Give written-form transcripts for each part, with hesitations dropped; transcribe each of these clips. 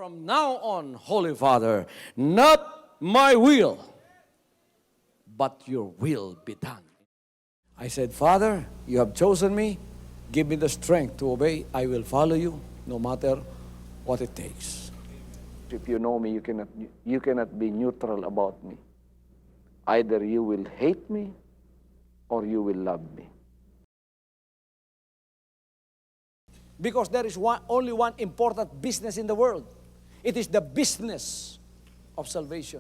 From now on, Holy Father, not my will, but your will be done. I said, Father, you have chosen me. Give me the strength to obey. I will follow you no matter what it takes. If you know me, you cannot be neutral about me. Either you will hate me or you will love me. Because there is only one important business in the world. It is the business of salvation.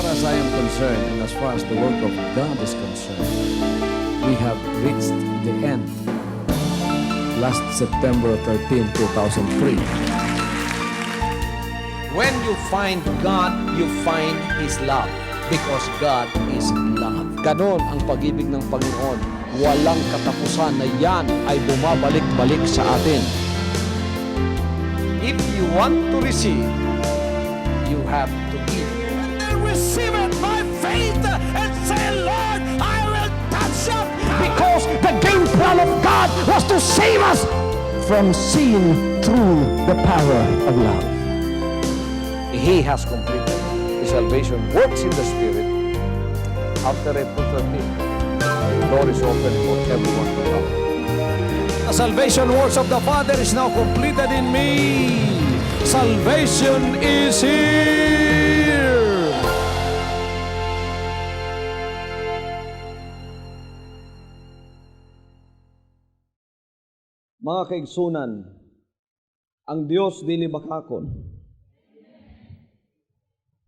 As I am concerned, and as far as the work of God is concerned, we have reached the end. Last September 13, 2003. When you find God, you find His love. Because God is love. Ganon ang pag-ibig ng Panginoon. Walang katapusan na yan ay bumabalik-balik sa atin. If you want to receive, you have to give. Receive it by faith and say, Lord, I will touch up. Because the game plan of God was to save us from sin through the power of love. He has completed. His salvation works in the Spirit. After April 13, the door is open for everyone to come. The salvation works of the Father is now completed in me. Salvation is here. Mga kaigsunan, ang Diyos dili bakakon.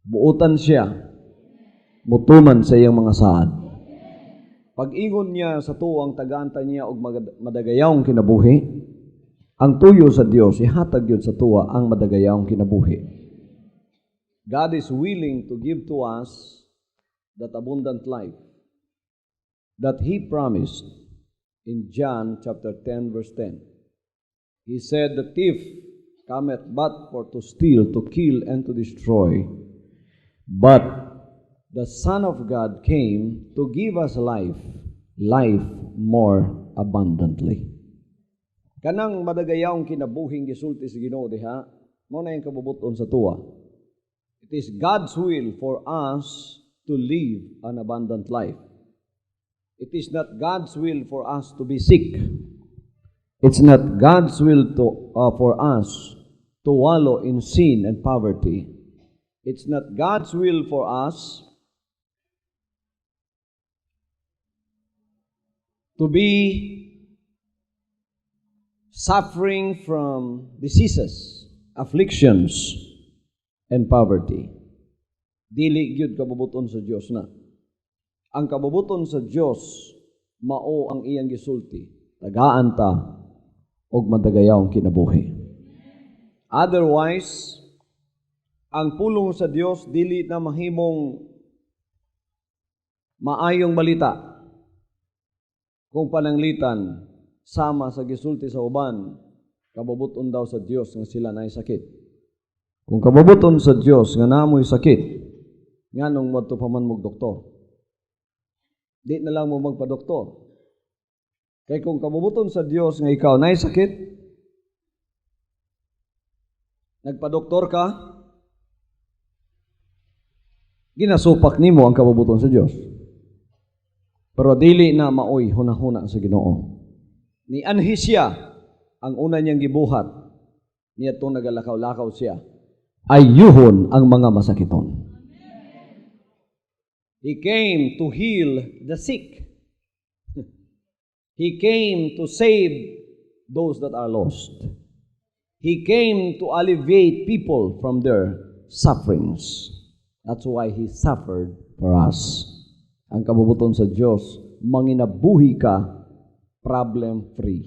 Buutan siya, mutuman sa iyang mga saad. Pag-ingon niya sa tuwang tagaanta niya og madagayawng kinabuhi, ang tuyo sa Dios ihatag yun sa tuwa ang madagayawng kinabuhi. God is willing to give to us that abundant life that He promised in John chapter 10 verse 10. He said, the thief cometh but for to steal, to kill, and to destroy. But the Son of God came to give us life, life more abundantly. Kanang madagayawng kinabuhing gisulti sa Ginoo diha, mao na yung kabubuton sa tuwa. It is God's will for us to live an abundant life. It is not God's will for us to be sick. It's not God's will for us to wallow in sin and poverty. It's not God's will for us to be suffering from diseases, afflictions, and poverty. Dili gyud kabubuton sa Dios na. Ang kabubuton sa Dios mao ang iyang gisulti. Tagaan ta og madagayawng kinabuhi. Otherwise, ang pulong sa Dios dili na mahimong maayong balita. Kung pananglitan sama sa gisulti sa uban, kabubuton daw sa Dios nga sila nay sakit. Kung kabubuton sa Dios nga namoy sakit, nganong madto pa man mog doktor. Di na lang mo magpa-doktor. Kaya kung kabubuton sa Dios nga ikaw nay sakit, nagpa-doktor ka, ginasupak nimo ang kabubuton sa Dios. Pero dili na maoy hunahuna sa Ginoo. Ni anhi siya ang una niyang gibuhat, niya itong nagalakaw-lakaw siya, ayuhon ang mga masakiton. He came to heal the sick. He came to save those that are lost. He came to alleviate people from their sufferings. That's why He suffered for us. Ang kabubuton sa Diyos, manginabuhi ka problem-free,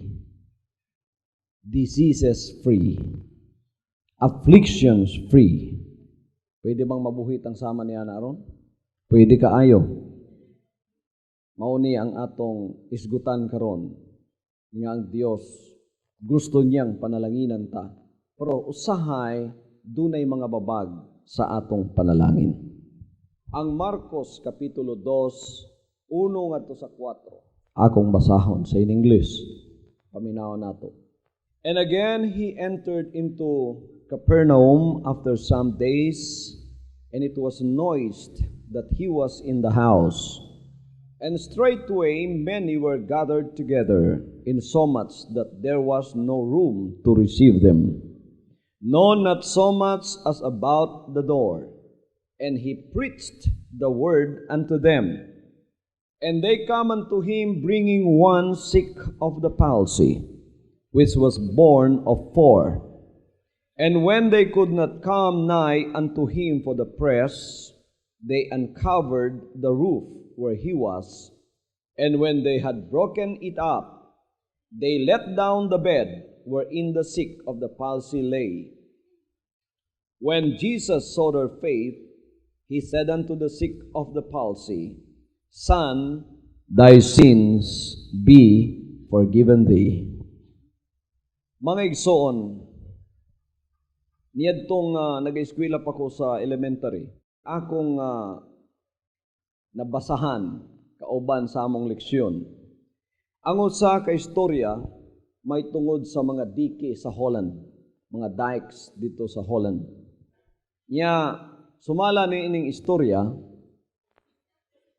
diseases-free, afflictions-free. Pwede bang mabuhit ang sama niya na aron? Pwede kaayo. Mao ni ang atong isgutan karon nga ang Dios gusto niyang panalanginan ta. Pero usahay dunay mga babag sa atong panalangin. Ang Marcos Kapitulo 2, 1 ngadto sa 4. Akong basahon sa in English. Paminawon nato. And again he entered into Capernaum after some days, and it was noised that he was in the house. And straightway many were gathered together, insomuch that there was no room to receive them, no, not so much as about the door. And he preached the word unto them. And they come unto him, bringing one sick of the palsy, which was born of 4. And when they could not come nigh unto him for the press, they uncovered the roof where he was, and when they had broken it up, they let down the bed wherein the sick of the palsy lay. When Jesus saw their faith, he said unto the sick of the palsy, Son, thy sins be forgiven thee. Mga igsoon, niyadtong nag-eskwela pa ko sa elementary, akong nabasahan kauban sa among leksyon. Ang usa ka istorya may tungod sa mga dike sa Holland, mga dikes dito sa Holland. Nya sumala ni ining istorya,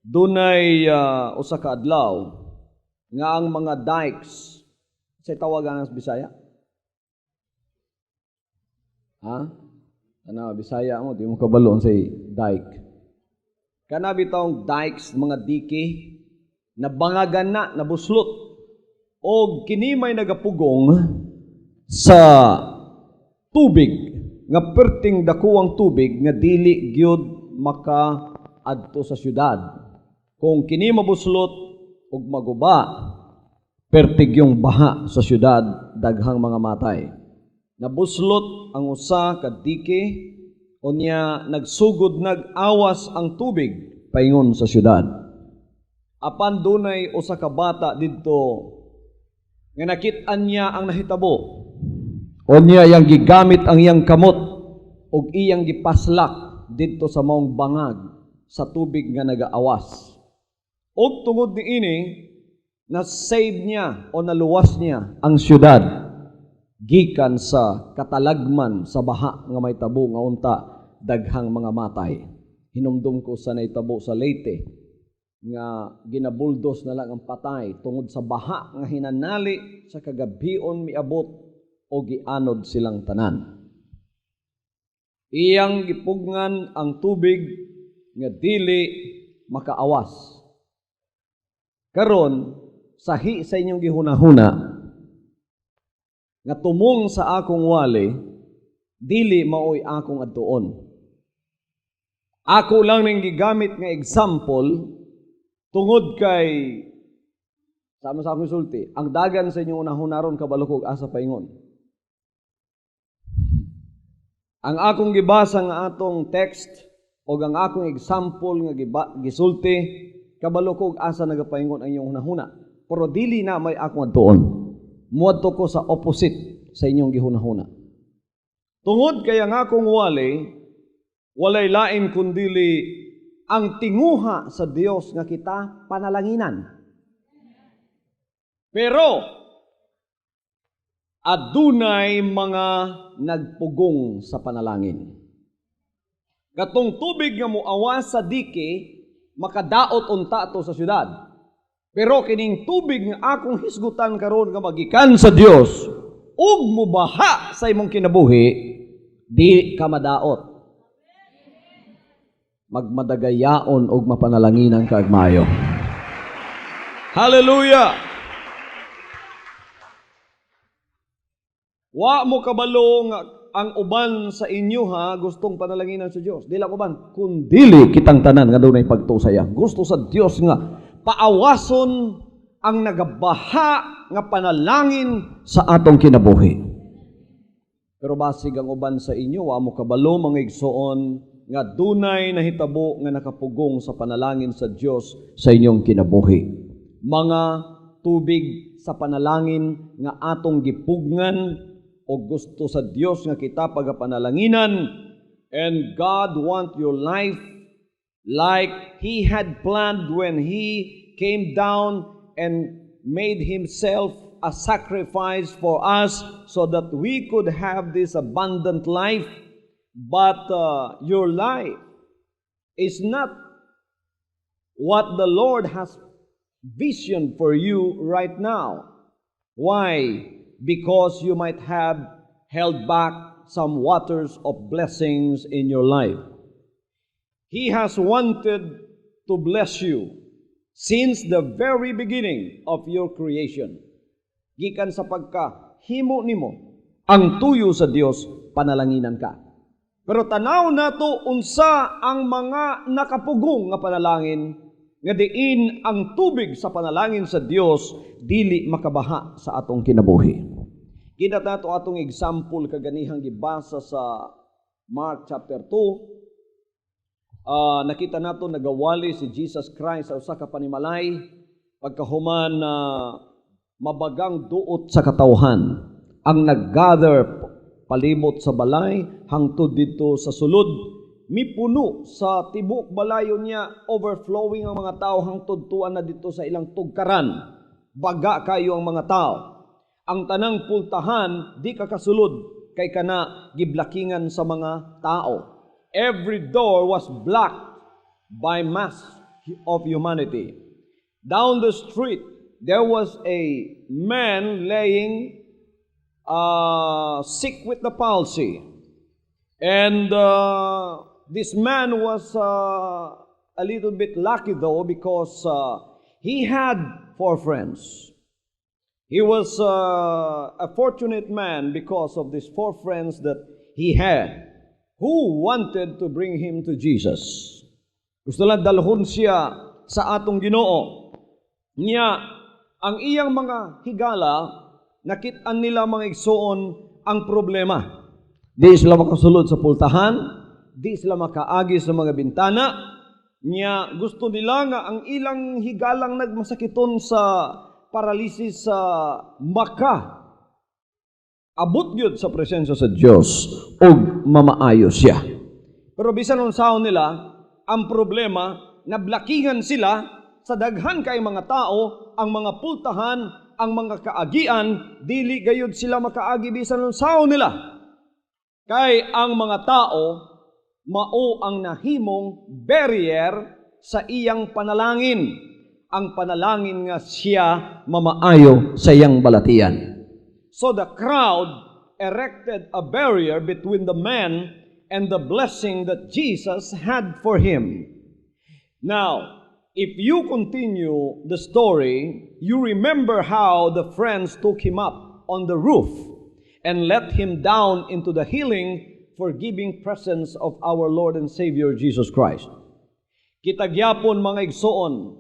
dunay usa ka adlaw nga ang mga dikes sa tawagan sa Bisaya. Ha? Ano, Bisaya mo, di mo kabalon sa dike. Kana bitong dikes, mga dike, na bangagan na, nabuslot. O kini may nagapugong sa tubig, nga perting dakuwang tubig, nga dili gyud makaadto sa syudad. Kung kini mabuslot, ug maguba, pertig yung baha sa syudad, daghang mga matay. Nabuslot ang usa ka dike, unya nagsugod nag-awas ang tubig paingon sa syudad. Apan dunay usa ka bata didto nga nakit-an niya ang nahitabo. Unya yang gigamit ang iyang kamot ug iyang gipaslak didto sa maong bangag sa tubig nga nagaawas. Ug tungod niini na-save niya o naluwas niya ang syudad gikan sa katalagman sa baha nga may tabo nga unta daghang mga matay. Hinumdum ko sa naitabo sa Leyte nga ginabuldos na lang ang patay tungod sa baha nga hinanali sa kagabion miabot o gianod silang tanan. Iyang gipugngan ang tubig nga dili makaawas. Karon sahi sa inyong gihunahuna nga tumong sa akong wali, dili maoy akong adtuon. Ako lang ning gigamit nga example tungod kay sama sa akong sulti, ang dagan sa inyong unahunaron kabalukog asa paingon. Ang akong gibasa nga atong text o ang akong example nga gisulti kabalukog asa nagapaingon ang inyong unahuna. Pero dili na may akong adtuon. Muadto ko sa opposite sa inyong gihunahuna. Tungod kay ang akong walay lain kundili ang tinguha sa Dios nga kita panalanginan. Pero adunay mga nagpugong sa panalangin. Katong tubig nga muawas sa dike, makadaot unta ato sa syudad. Pero kining tubig nga akong hisgutan karon nga magikan sa Dios, ug mubaha sa imong kinabuhi, di ka madaot. Magmadagayaon og mapanalanginan kaagmayo. Hallelujah! Wa mo kabalo nga ang uban sa inyo gustong panalanginan sa Dios. Dila ko ban kun dili kitang tanan nga dunay pagtusaya. Gusto sa Dios nga paawason ang nagabaha nga panalangin sa atong kinabuhi. Pero basig ang uban sa inyo, wa mo kabalo mga igsoon nga dunay nahitabo nga nakapugong sa panalangin sa Dios sa inyong kinabuhi. Mga tubig sa panalangin nga atong gipugngan o gusto sa Dios nga kita pagapanalanginan, and God want your life like He had planned when He came down and made Himself a sacrifice for us so that we could have this abundant life. But your life is not what the Lord has visioned for you right now. Why? Because you might have held back some waters of blessings in your life. He has wanted to bless you since the very beginning of your creation. Gikan sa pagka-himo nimo ang tuyo sa Dios, panalanginan ka. Pero tanaw nato unsa ang mga nakapugong nga panalangin nga diin ang tubig sa panalangin sa Dios dili makabaha sa atong kinabuhi. Kita nato atong example kaganihang gibasa sa Mark chapter 2. Nakita nato nagawali si Jesus Christ sa usa ka panimalay pagkahuman na mabagang duot sa katawhan ang naggather palibot sa balay hangtod dito sa sulod, mipuno sa tibok balayon niya, overflowing ang mga tao hangtod tuan na dito sa ilang tugkaran. Baga kayo ang mga tao. Ang tanang pultahan di kakasulod kay kana giblakingan sa mga tao. Every door was blocked by mass of humanity. Down the street there was a man laying sick with the palsy. And this man was a little bit lucky though, because he had 4 friends. He was a fortunate man because of these 4 friends that he had, who wanted to bring him to Jesus. Gusto lang dalhon siya sa atong Ginoo. Niya, ang iyang mga higala, nakit-an nila mga igsoon ang problema. Di sila makasulod sa pultahan, di sila makaagi sa mga bintana. Niya, gusto nila nga ang ilang higalang nagmasakiton sa paralysis sa maka abot gyud sa presensya sa Dios ug mamaayo siya. Pero bisan unsaon nila, ang problema nablakingan sila sa daghan kay mga tao, ang mga pultahan, ang mga kaagian, dili gayud sila makaagi bisan unsaon nila. Kay ang mga tao mao ang nahimong barrier sa iyang panalangin. Ang panalangin nga siya mamaayo sa iyang balatian. So the crowd erected a barrier between the man and the blessing that Jesus had for him. Now, if you continue the story, you remember how the friends took him up on the roof and let him down into the healing, forgiving presence of our Lord and Savior Jesus Christ. Kitagyapon mga igsoon,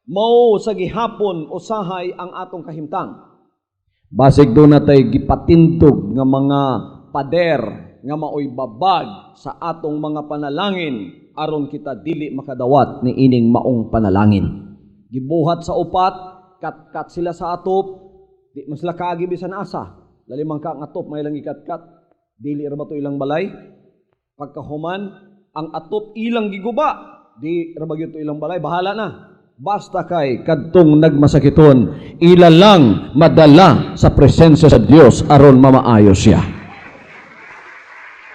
mao sa gihapon usahay ang atong kahimtang. Basig do natay gipatindog nga mga pader nga maoy babag sa atong mga panalangin aron kita dili makadawat ni ining maong panalangin. Gibuhat sa upat, kat-kat sila sa atop, di mas sila kaagi bisan asa. Lalimang ka ang atop may lang ikat-kat, dili ra ba to ilang balay? Pagkahuman ang atop ilang giguba, di ra ba gyud to ilang balay, bahala na. Basta kay kadtong nagmasakiton, ila lang madala sa presensya sa Dios aron mamaayo siya.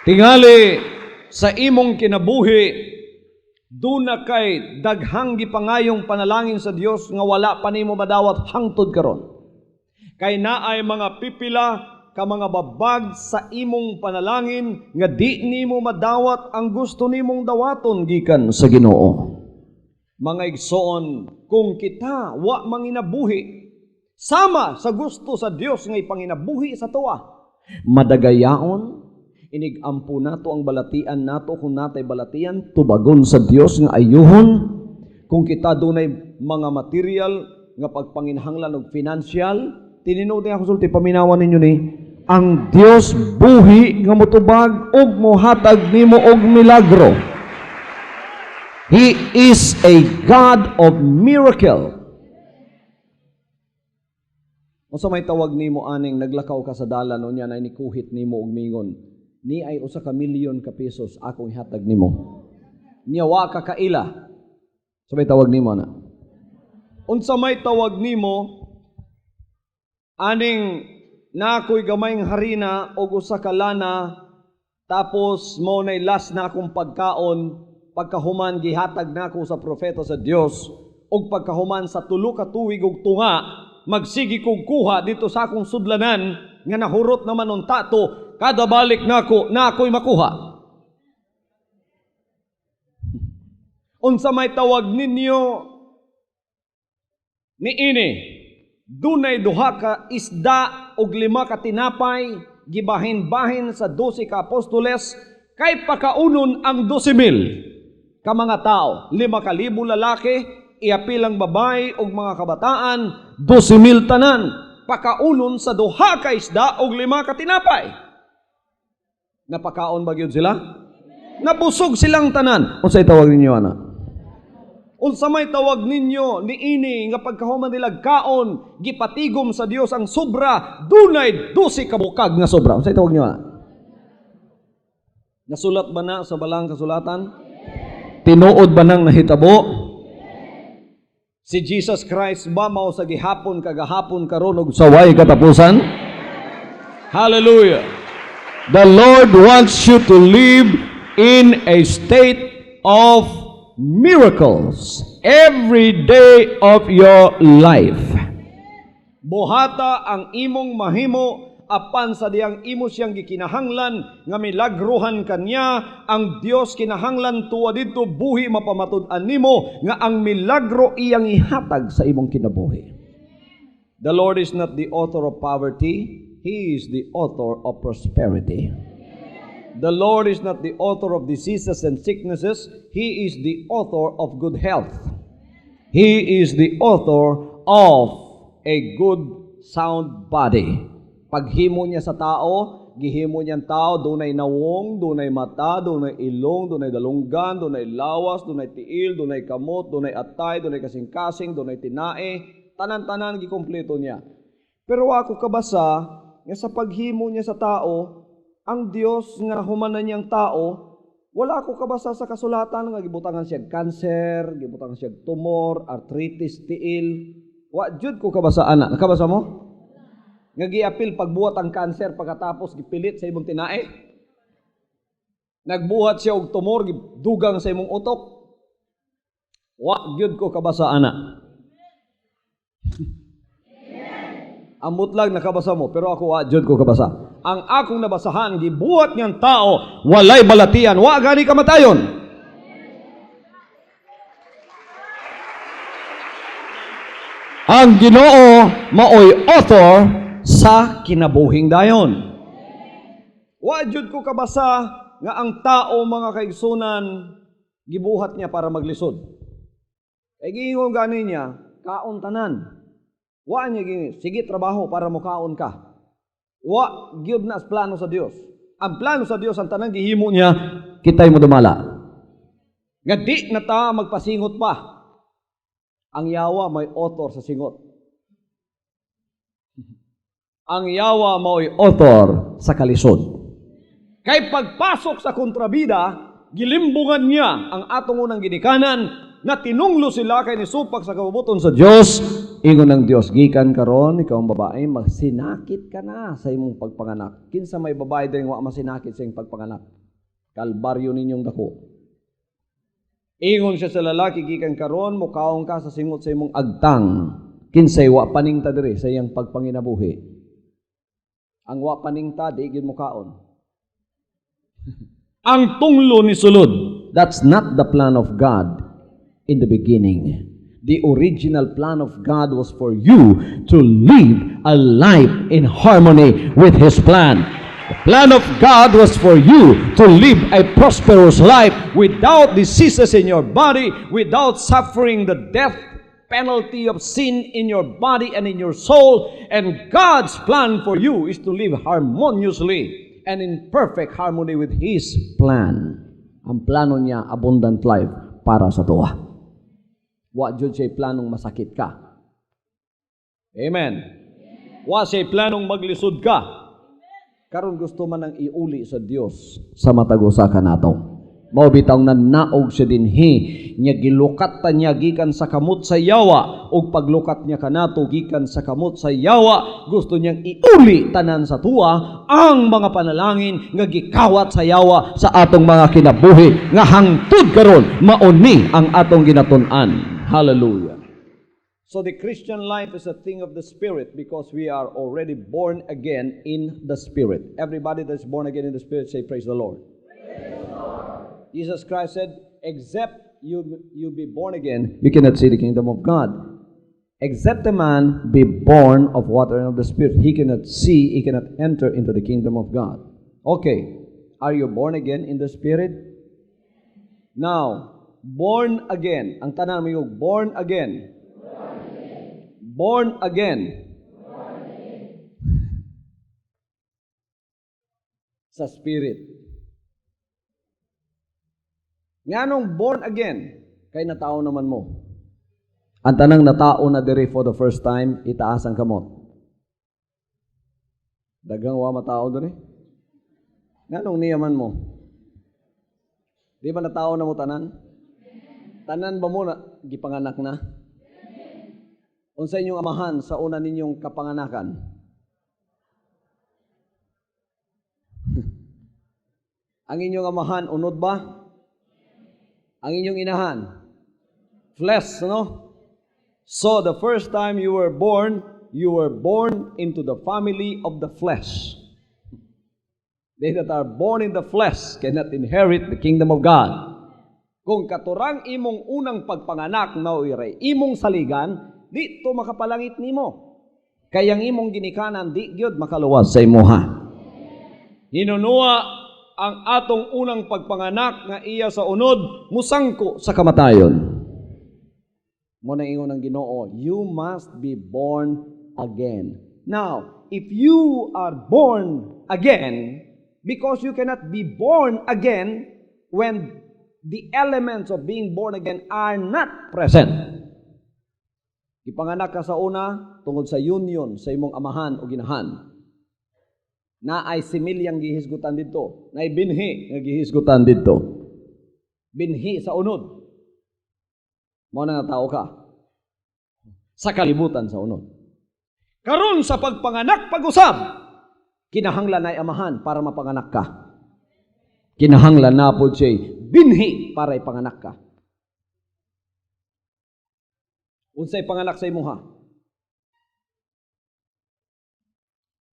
Tingali sa imong kinabuhi, duna kay daghang gipangayong panalangin sa Dios nga wala pa nimo madawat hangtod karon. Kay naay mga pipila ka mga babag sa imong panalangin nga di nimo madawat ang gusto nimong dawaton gikan sa Ginoo. Mga igsoon, kung kita wa manginabuhi sama sa gusto sa Dios nga ipanginabuhi sa tuwa, madagayaon inigampo nato ang balatian nato kung natay balatian tubagon sa Dios nga ayuhon. Kung kita dunay mga material nga pagpanginhanglan og financial, tininuod nga sulti paminawan ninyo ni Ang Dios buhi nga motubag ug mohatag nimo og milagro. He is a God of miracle. Unsa may tawag nimo aning naglakaw ka sa dalan unya na nikuhit nimo og mingon, ni ay usa ka milyon ka pesos akong ihatag nimo. Niya wa ka kaila. Unsa may tawag nimo ana? Unsa may tawag nimo aning nakoy gamayng harina o usa ka lana tapos mo nay last na akong pagkaon pagkahuman gihatag nako sa propeta sa Dios ug pagkahuman sa tulo ka tuig ug tunga magsigi kog kuha dito sa akong sudlanan nga nahurot naman on tato kada balik nako na ako'y makuha. Unsa may tawag ninyo niini? Dunay duha ka isda ug 5 ka tinapay gibahin-bahin sa 12 ka apostoles kay pakaunon ang 12,000 ka mga tao, 5,000 lalaki, iapilang babae ug mga kabataan, 12,000 tanan, pakaunon sa duha ka isda ug 5 ka tinapay. Napakaon ba gyud sila? Nabusog silang tanan. Unsay tawag ninyo ana? Unsa may tawag ninyo niini nga pagkahuman nila kaon gipatigom sa Dios ang sobra dunay 12 ka bukag nga sobra. Unsay tawag niyo? Nasulat ba na sa balang kasulatan? Tinuod ba nang nahitabo? Si Jesus Christ ba mao sa gihapon kagahapon karon ug saway katapusan? Hallelujah. The Lord wants you to live in a state of miracles every day of your life. Buhata ang imong mahimo apan sa diyang imo siyang gikinahanglan nga milagruhan kanya ang Dios kinahanglan tuwa didto buhi mapamatud-an nimo nga ang milagro iyang ihatag sa imong kinabuhi. The Lord is not the author of poverty, He is the author of prosperity. The Lord is not the author of diseases and sicknesses. He is the author of good health. He is the author of a good sound body. Paghimo niya sa tao, gihimo niyang tao, dunay nawong, dunay mata, dunay ilong, dunay dalunggan, dunay lawas, dunay tiil, dunay kamot, dunay atay, dunay kasing-kasing, dunay tinae, tanan-tanan gikumpleto niya. Pero ako kabasa, nga sa paghimo niya sa tao, ang Dios nga humanan niyang tao, wala ko kabasa sa kasulatan nga gibutangan siya cancer, gibutangan siya tumor, arthritis, tiil. Wa jud ko kabasa ana. Nakabasa mo? Nga giapil pagbuhat ang cancer pagkatapos gipilit sa imong tinae. Nagbuhat siya og tumor, gidugang sa imong utok. Wa jud ko kabasa ana. Amot lang nakabasa mo, pero ako wa jud ko kabasa. Ang akong nabasahan, gibuhat niyang tao, walay balatian, wa gani kamatayon. Ang Ginoo maoy author sa kinabuhing dayon. Wa jud ko kabasa nga ang tao mga kaigsunan gibuhat niya para maglisod. Kay giingon gani niya, kaon tanan. Wa niya gini, sige trabaho para mokaon ka. Wa gyud na as plano sa Dios. Ang plano sa Dios ang tanang gihimo niya, kitay mo dumala. Nga di na ta magpasingot pa. Ang yawa may author sa singot. Ang yawa may author sa kalisod. Kay pagpasok sa kontrabida, gilimbungan niya ang atong unang ginikanan na tinunglo sila kay nisupak sa kabubuton sa Dios. Ingon ng Dios, gikan karon ikaw ang babae, magsinakit ka na sa imong pagpanganak. Kinsa may babae din wa masinakit sa imong pagpanganak? Kalbaryo ninyong dako. Ingon siya sa lalaki, gikan karon mukaon ka sa singot sa imong agtang. Kinsay wa paningta diri sa iyang pagpanginabuhi. Ang wa paningta di gyud mukaon. Ang tunglo ni sulod. That's not the plan of God in the beginning. The original plan of God was for you to live a life in harmony with His plan. The plan of God was for you to live a prosperous life without diseases in your body, without suffering the death penalty of sin in your body and in your soul. And God's plan for you is to live harmoniously and in perfect harmony with His plan. Ang plano niya, abundant life para sa tuwa. Wa jud siya planong masakit ka. Amen. Wa siya planong maglisod ka. Karon gusto man nang iuli sa Dios sa matag usa ka nato. Mao bitaw na naog siya dinhi nya gilukat ta niya gikan sa kamot sa yawa ug paglukat niya kanato gikan sa kamot sa yawa gusto niyang iuli tanan sa tuwa ang mga panalangin nga gikawat sa yawa sa atong mga kinabuhi nga hangtod karon mauni ang atong ginatun-an. Hallelujah. So the Christian life is a thing of the Spirit because we are already born again in the Spirit. Everybody that's born again in the Spirit say praise the Lord. Jesus Christ said, except you be born again, you cannot see the kingdom of God. Except a man be born of water and of the Spirit, he cannot see, he cannot enter into the kingdom of God. Okay, are you born again in the Spirit? Now, born again. Ang tanan mo yung born again. Born again. Sa Spirit. Nganong born again, kay natao naman mo. Ang tanang natao na diri for the first time, itaas ang kamot. Dagang wa matao diri. Nganong niyaman mo? Di ba natao na mo tanan? Tanan ba mo na gipanganak na? Unsa inyong amahan sa una ninyong kapanganakan? Ang inyong amahan unod ba? Ang inyong inahan, flesh, no? So, the first time you were born into the family of the flesh. They that are born in the flesh cannot inherit the kingdom of God. Kung katurang imong unang pagpanganak na uiray, imong saligan, di to makapalangit nimo. Kayang imong ginikanan, di gyud makaluwas sa imuha. Hinunua ang atong unang pagpanganak nga iya sa unod musangko sa kamatayon. Mo na ingon ang Ginoo, you must be born again. Now, if you are born again, because you cannot be born again when the elements of being born again are not present. Ipanganak ka sa una tungod sa union sa imong amahan o ginahan. Na ay similyang gihisgutan dito, na ay binhi nga gihisgutan dito. Binhi sa unod. Mo na nga tao ka. Sa kalibutan sa unod. Karon sa pagpanganak pag-usab, kinahanglan na amahan para mapanganak ka. Kinahanglan na po siya binhi para ipanganak ka. Unsay panganak sa imuha?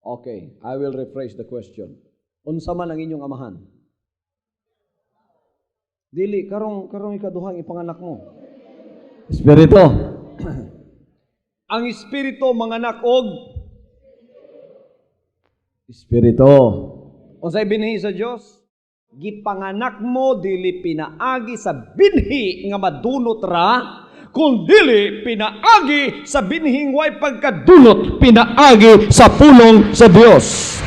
Okay, I will rephrase the question. Unsa man ang inyong amahan? Dili, karong ikaduhang ipanganak mo. Espiritu. Ang Espiritu manganak og Espiritu. Unsay binhi sa Dios? Gipanganak mo dili pinaagi sa binhi nga madunot ra, kung dili pinaagi sa binhing way pagkadunot, pinaagi sa pulong sa Dios.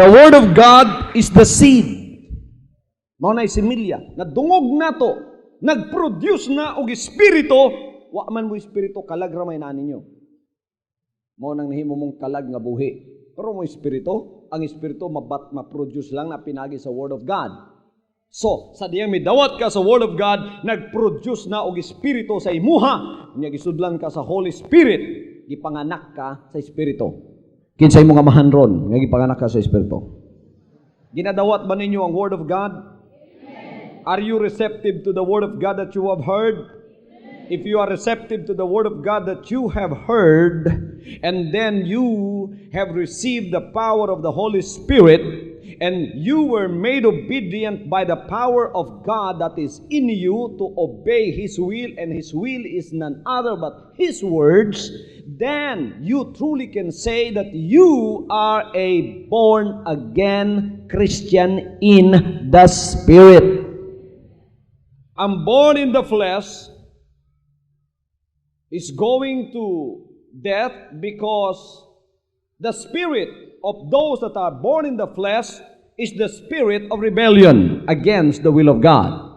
The Word of God is the seed. Mao na similya, nadungog nato, nagproduce na og espiritu, wa man mo espiritu kalag ramay na ninyo. Mao nang nahimo mong kalag nga buhi. Pero mo espiritu, ang espiritu ma-produce lang na pinagi sa Word of God. So, sa diyang midawat ka sa Word of God, nag-produce na og espiritu sa imuha, nya gisudlan ka sa Holy Spirit, gipanganak ka sa espiritu. Kinsay mong amahan ron, nga gipanganak ka sa espiritu. Ginadawat ba ninyo ang Word of God? Amen. Are you receptive to the Word of God that you have heard? Amen. If you are receptive to the Word of God that you have heard, and then you have received the power of the Holy Spirit, and you were made obedient by the power of God that is in you to obey His will, and His will is none other but His words, then you truly can say that you are a born-again Christian in the Spirit. I'm born in the flesh, is going to death because the spirit of those that are born in the flesh is the spirit of rebellion against the will of God.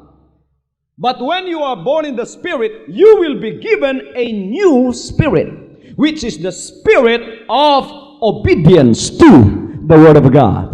But when you are born in the Spirit, you will be given a new spirit, which is the spirit of obedience to the Word of God.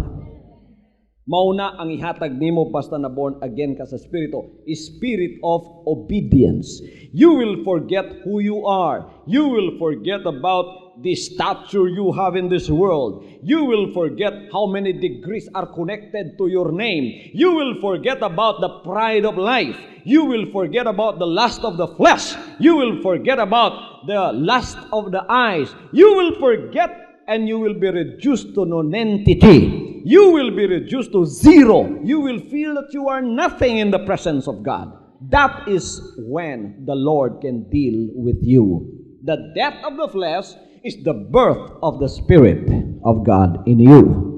Mauna ang ihatag nimo basta na born again ka sa Espiritu, spirit of obedience. You will forget who you are. You will forget about the stature you have in this world. You will forget how many degrees are connected to your name. You will forget about the pride of life. You will forget about the lust of the flesh. You will forget about the lust of the eyes. You will forget and you will be reduced to nonentity. You will be reduced to zero. You will feel that you are nothing in the presence of God. That is when the Lord can deal with you. The death of the flesh is the birth of the Spirit of God in you.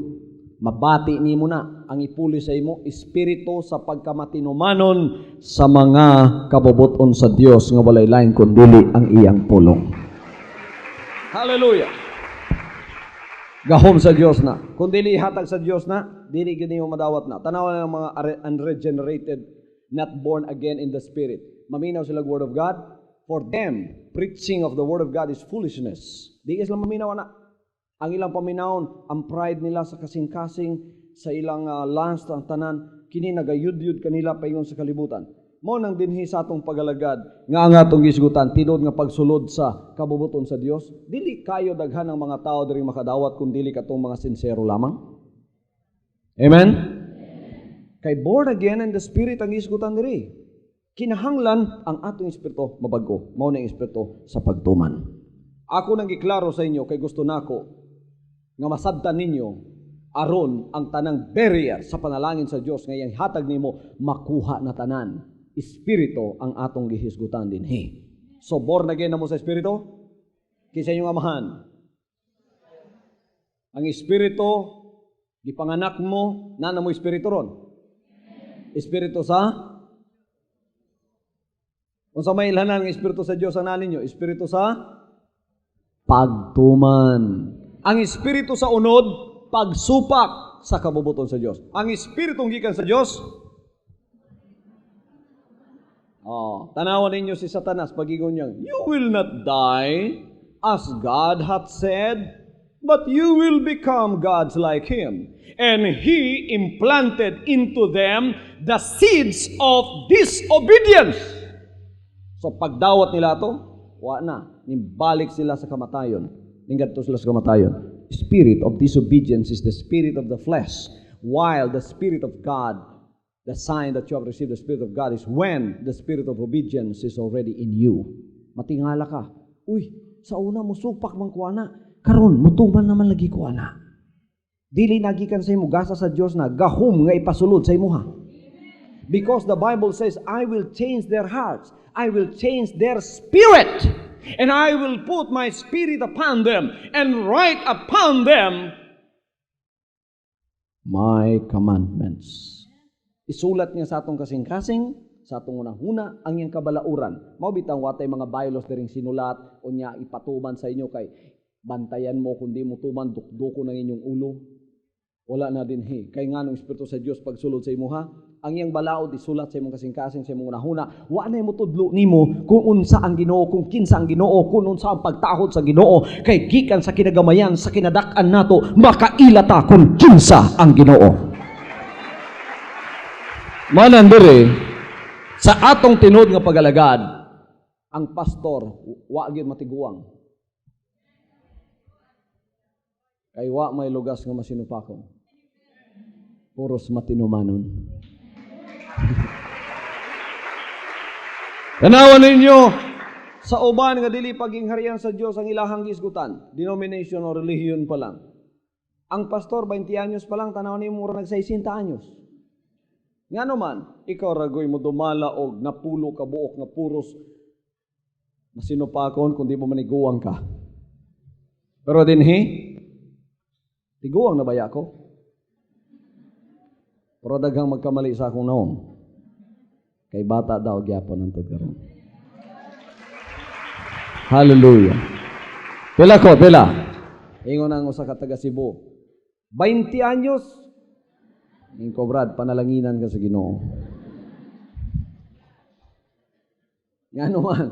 Mabati nimo na ang ipuli sa imo espiritu sa pagkamatinumanon sa mga kabubuton sa Dios nga walay lain kundi ang iyang pulong. Hallelujah. Gahom sa Dios na. Kung dili hatag sa Dios na, dili gid nimo madawat na. Tanawan ang mga unregenerated, not born again in the Spirit. Maminaw sila Word of God. For them, preaching of the Word of God is foolishness. Di sila maminaw na. Ang ilang paminawon, ang pride nila sa kasing-kasing, sa ilang lust, ang tanan, kini nagayud-yud kanila paingon sa kalibutan. Mo nang dinhi sa atong pagalagad, nga atong gisgutan, tinod nga pagsulod sa kabubuton sa Dios, dili kayo daghan ang mga tao diri makadawat kung dili katong mga sincero lamang. Amen? Kay born again in the Spirit ang gisgutan diri. Kinahanglan ang atong espiritu mabago. Mao na ang espiritu sa pagtuman. Ako nang giklaro sa inyo kay gusto nako nga masabtan ninyo aron ang tanang barrier sa panalangin sa Dios nga iyang hatag nimo makuha na tanan. Espiritu ang atong gihisgutan dinhi. So born again na mo sa espiritu? Kinsa inyong amahan? Ang espiritu gipanganak mo na mo espiritu ron. Espiritu sa unsa may ilhanan ng espiritu sa Dios ang naninyo? Espiritu sa pagtuman. Ang espiritu sa unod, pagsupak sa kabubuton sa Dios. Ang espiritong gikan sa Dios, tanawan ninyo si Satanas pagingon niya, you will not die as God hath said, but you will become gods like Him. And He implanted into them the seeds of disobedience. So pagdawat nila to, wa na, nimbalik sila sa kamatayon. Ningadto sila sa kamatayon. Spirit of disobedience is the spirit of the flesh, while the Spirit of God, the sign that you have received the Spirit of God is when the Spirit of obedience is already in you. Matingala ka. Uy, sa una mo supak man kuana, karon mutuman naman lagi kuana. Dili nagikan sa imo gasa sa Dios na gahom nga ipasulod sa imuha. Because the Bible says, I will change their hearts. I will change their spirit. And I will put my spirit upon them and write upon them my commandments. Isulat niya sa atong kasing-kasing, sa atong unang-una, ang iyang kabalauran. Mao bitang watay mga bylaws diring sinulat o niya ipatuman sa inyo kay bantayan mo kundi mo tuman dukduko ng inyong ulo. Wala na dinhi. Kay nganong espiritu sa Dios pagsulod sa imuha, ang iyang balaod isulat sa imong kasing-kasing sa imong unahuna. Wa na mo tudlo nimo kung unsa ang Ginoo, kung kinsa ang Ginoo, kung unsa ang pagtahod sa Ginoo. Kay gikan sa kinagamayan sa kinadak-an nato, makailata kung kinsa ang Ginoo. Manan diri sa atong tinod nga pagalagad, ang pastor wa gyud matiguang. Kay wa may lugas nga masinupakon. Puros matinumanon. Tanawan ninyo sa uban nga dili pagingharian sa Dios ang ilahang gisgutan, denomination o religion pa lang. Ang pastor 20 anyos pa lang tanaw nimo mura nag 60 anyos. Ngano man ikaw ragoy mo dumala og napulo ka buok nga puros masinupakon kundi mo maniguang ka. Pero dinhi tiguang na baya ko? Pero daghang magkamali sa akong naong. Kay bata daw gyapon ang karon. Hallelujah. Pila ko, pila. Ingon ang usa ka taga Cebu. 20 anyos. Ingko Brad, panalanginan ka sa Ginoo. Ngano man.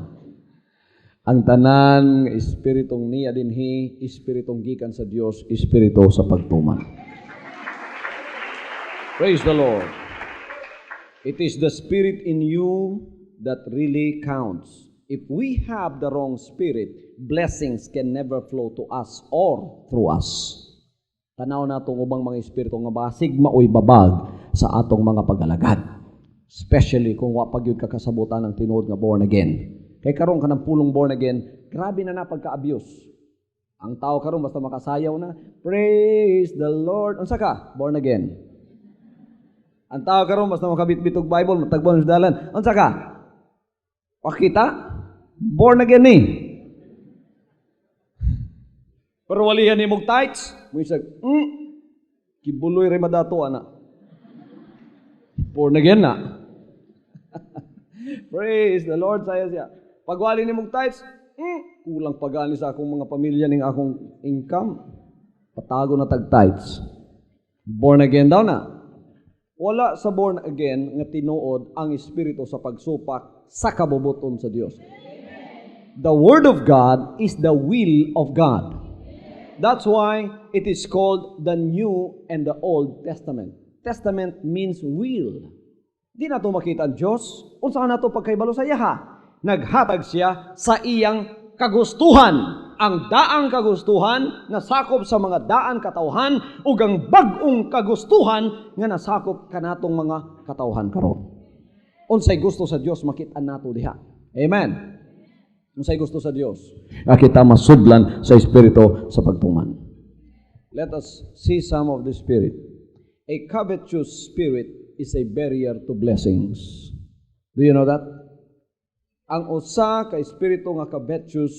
Ang tanan espiritong niya dinhi, espiritong gikan sa Dios, espiritu sa pagtuman. Praise the Lord. It is the spirit in you that really counts. If we have the wrong spirit, blessings can never flow to us or through us. Tanaw na itong ubang mga espiritu nga basig maoy babag sa atong mga pag-alagad. Especially kung wapag yun kakasabutan ng tinuod nga born again. Kay karon ka ng pulong born again, grabe na pagka-abuse. Ang tao karon basta makasayaw na, praise the Lord. Unsa ka? Born again. Ang tao karon basta makabit-bitog Bible, matagbon sa dalan. Unsa ka? Pakita? Born again ni. Pero walihan ni mong tights. Muisag, kibuloy rin madato, anak. Born again na. Praise the Lord, saya siya. Pag wali ni mong tights, kulang pagani sa akong mga pamilya ning akong income. Patago na tag-tights. Born again daw na. Wala sa born again nga tinuod ang espiritu sa pagsupak sa kabubuton sa Dios. The Word of God is the will of God. That's why it is called the New and the Old Testament. Testament means will. Di na ito makita ang Diyos. Unsa na ito pagkaibalo sa iyaha? Naghatag siya sa iyang kagustuhan. Ang daang kagustuhan na sakop sa mga daan katawhan ug ang bag-ong kagustuhan nga nasakop kanatong mga katawhan karon. Unsay gusto sa Dios makit-an nato diha. Amen. Unsay gusto sa Dios? Kita masudlan sa espiritu sa pagtuman. Let us see some of the spirit. A covetous spirit is a barrier to blessings. Do you know that? Ang usa ka espiritu nga covetous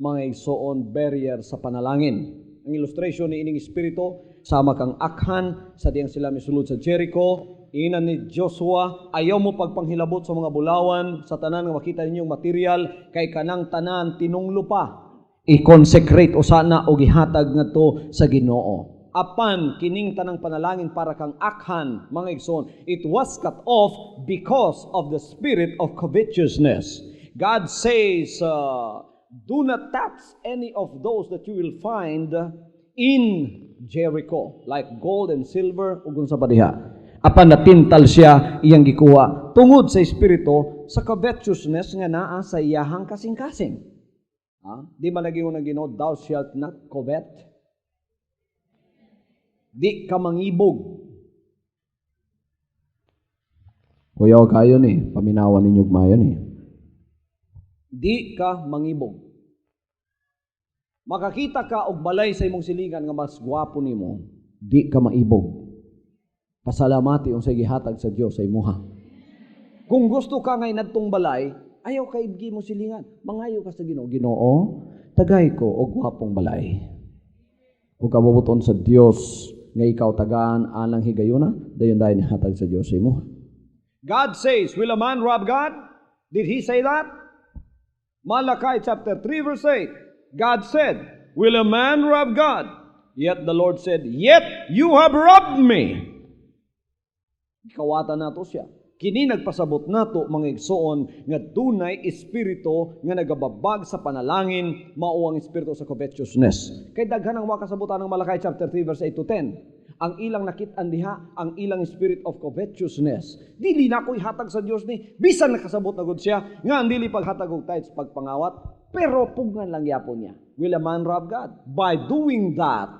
mga igsoon barrier sa panalangin. Ang illustration ni ining espiritu sama kang akhan sa diyang sila misulod sa Jericho. Ina ni Joshua, ayaw mo pagpanghilabot sa mga bulawan, sa tanan nga makita ninyong material, kay kanang tanan tinunglo pa. I-consecrate o sana o gihatag nga to sa Ginoo. Apan, kining tanang panalangin para kang akhan, mga igsoon, it was cut off because of the spirit of covetousness. God says, do not touch any of those that you will find in Jericho, like gold and silver, ug unsa pa diha. Apan natintal siya iyang gikuha tungod sa espiritu sa covetousness nga naa sa iyahang kasing-kasing. Di man lagi unang Ginoo, thou shalt not covet. Di ka mangibog. Kuyaw kayo ni, paminawan ninyo gmayon ni. Di ka mangibog. Makakita ka og balay sa imong silingan nga mas gwapo nimo, di ka maibog. Pasalamati unsay gihatag sa Dios sa imuha. Kung gusto ka ngay nadtong balay, ayaw ka ibgi mo silingan. Mangayo ka sa Ginoo. Ginoo, tagay ko og gwapong balay. Ug kabubuton sa Dios nga ikaw tagaan alang higayuna, dayon dayon hatag sa Dios sa imuha. God says, will a man rob God? Did he say that? Malachi chapter 3 verse 8. God said, will a man rob God? Yet the Lord said, yet you have robbed me. Kawata nato siya. Kini nagpasabot nato mga igsoon nga dunay espiritu nga nagababag sa panalangin mao ang espiritu sa covetousness. Kay daghan ang makasabutan ng Malachi chapter 3 verse 8 to 10. Ang ilang nakit-an diha ang ilang spirit of covetousness. Dili na ko ihatag sa Dios ni bisan nakasabot na gud siya nga ang dili paghatag og tithes pagpangawat pero pugngan lang yapon niya. Will a man rob God? By doing that,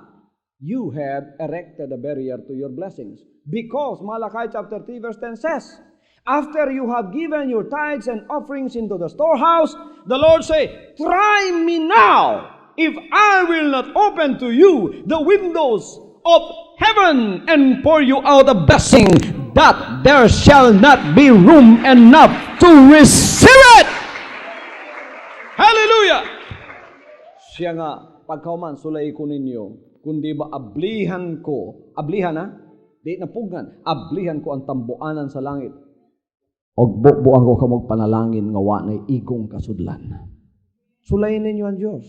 you have erected a barrier to your blessings. Because Malachi chapter 3 verse 10 says, after you have given your tithes and offerings into the storehouse, the Lord say, try me now, if I will not open to you the windows of heaven and pour you out a blessing, that there shall not be room enough to receive it. Hallelujah! Siya nga, pagkauman, sulay ko ninyo, kundi ba ablihan ko, ablihan ha? Di napugan, ablihan ko ang tambuanan sa langit. Og bubuan ko kamog panalangin nga wa nay igong kasudlan. Sulayin ninyo ang Diyos.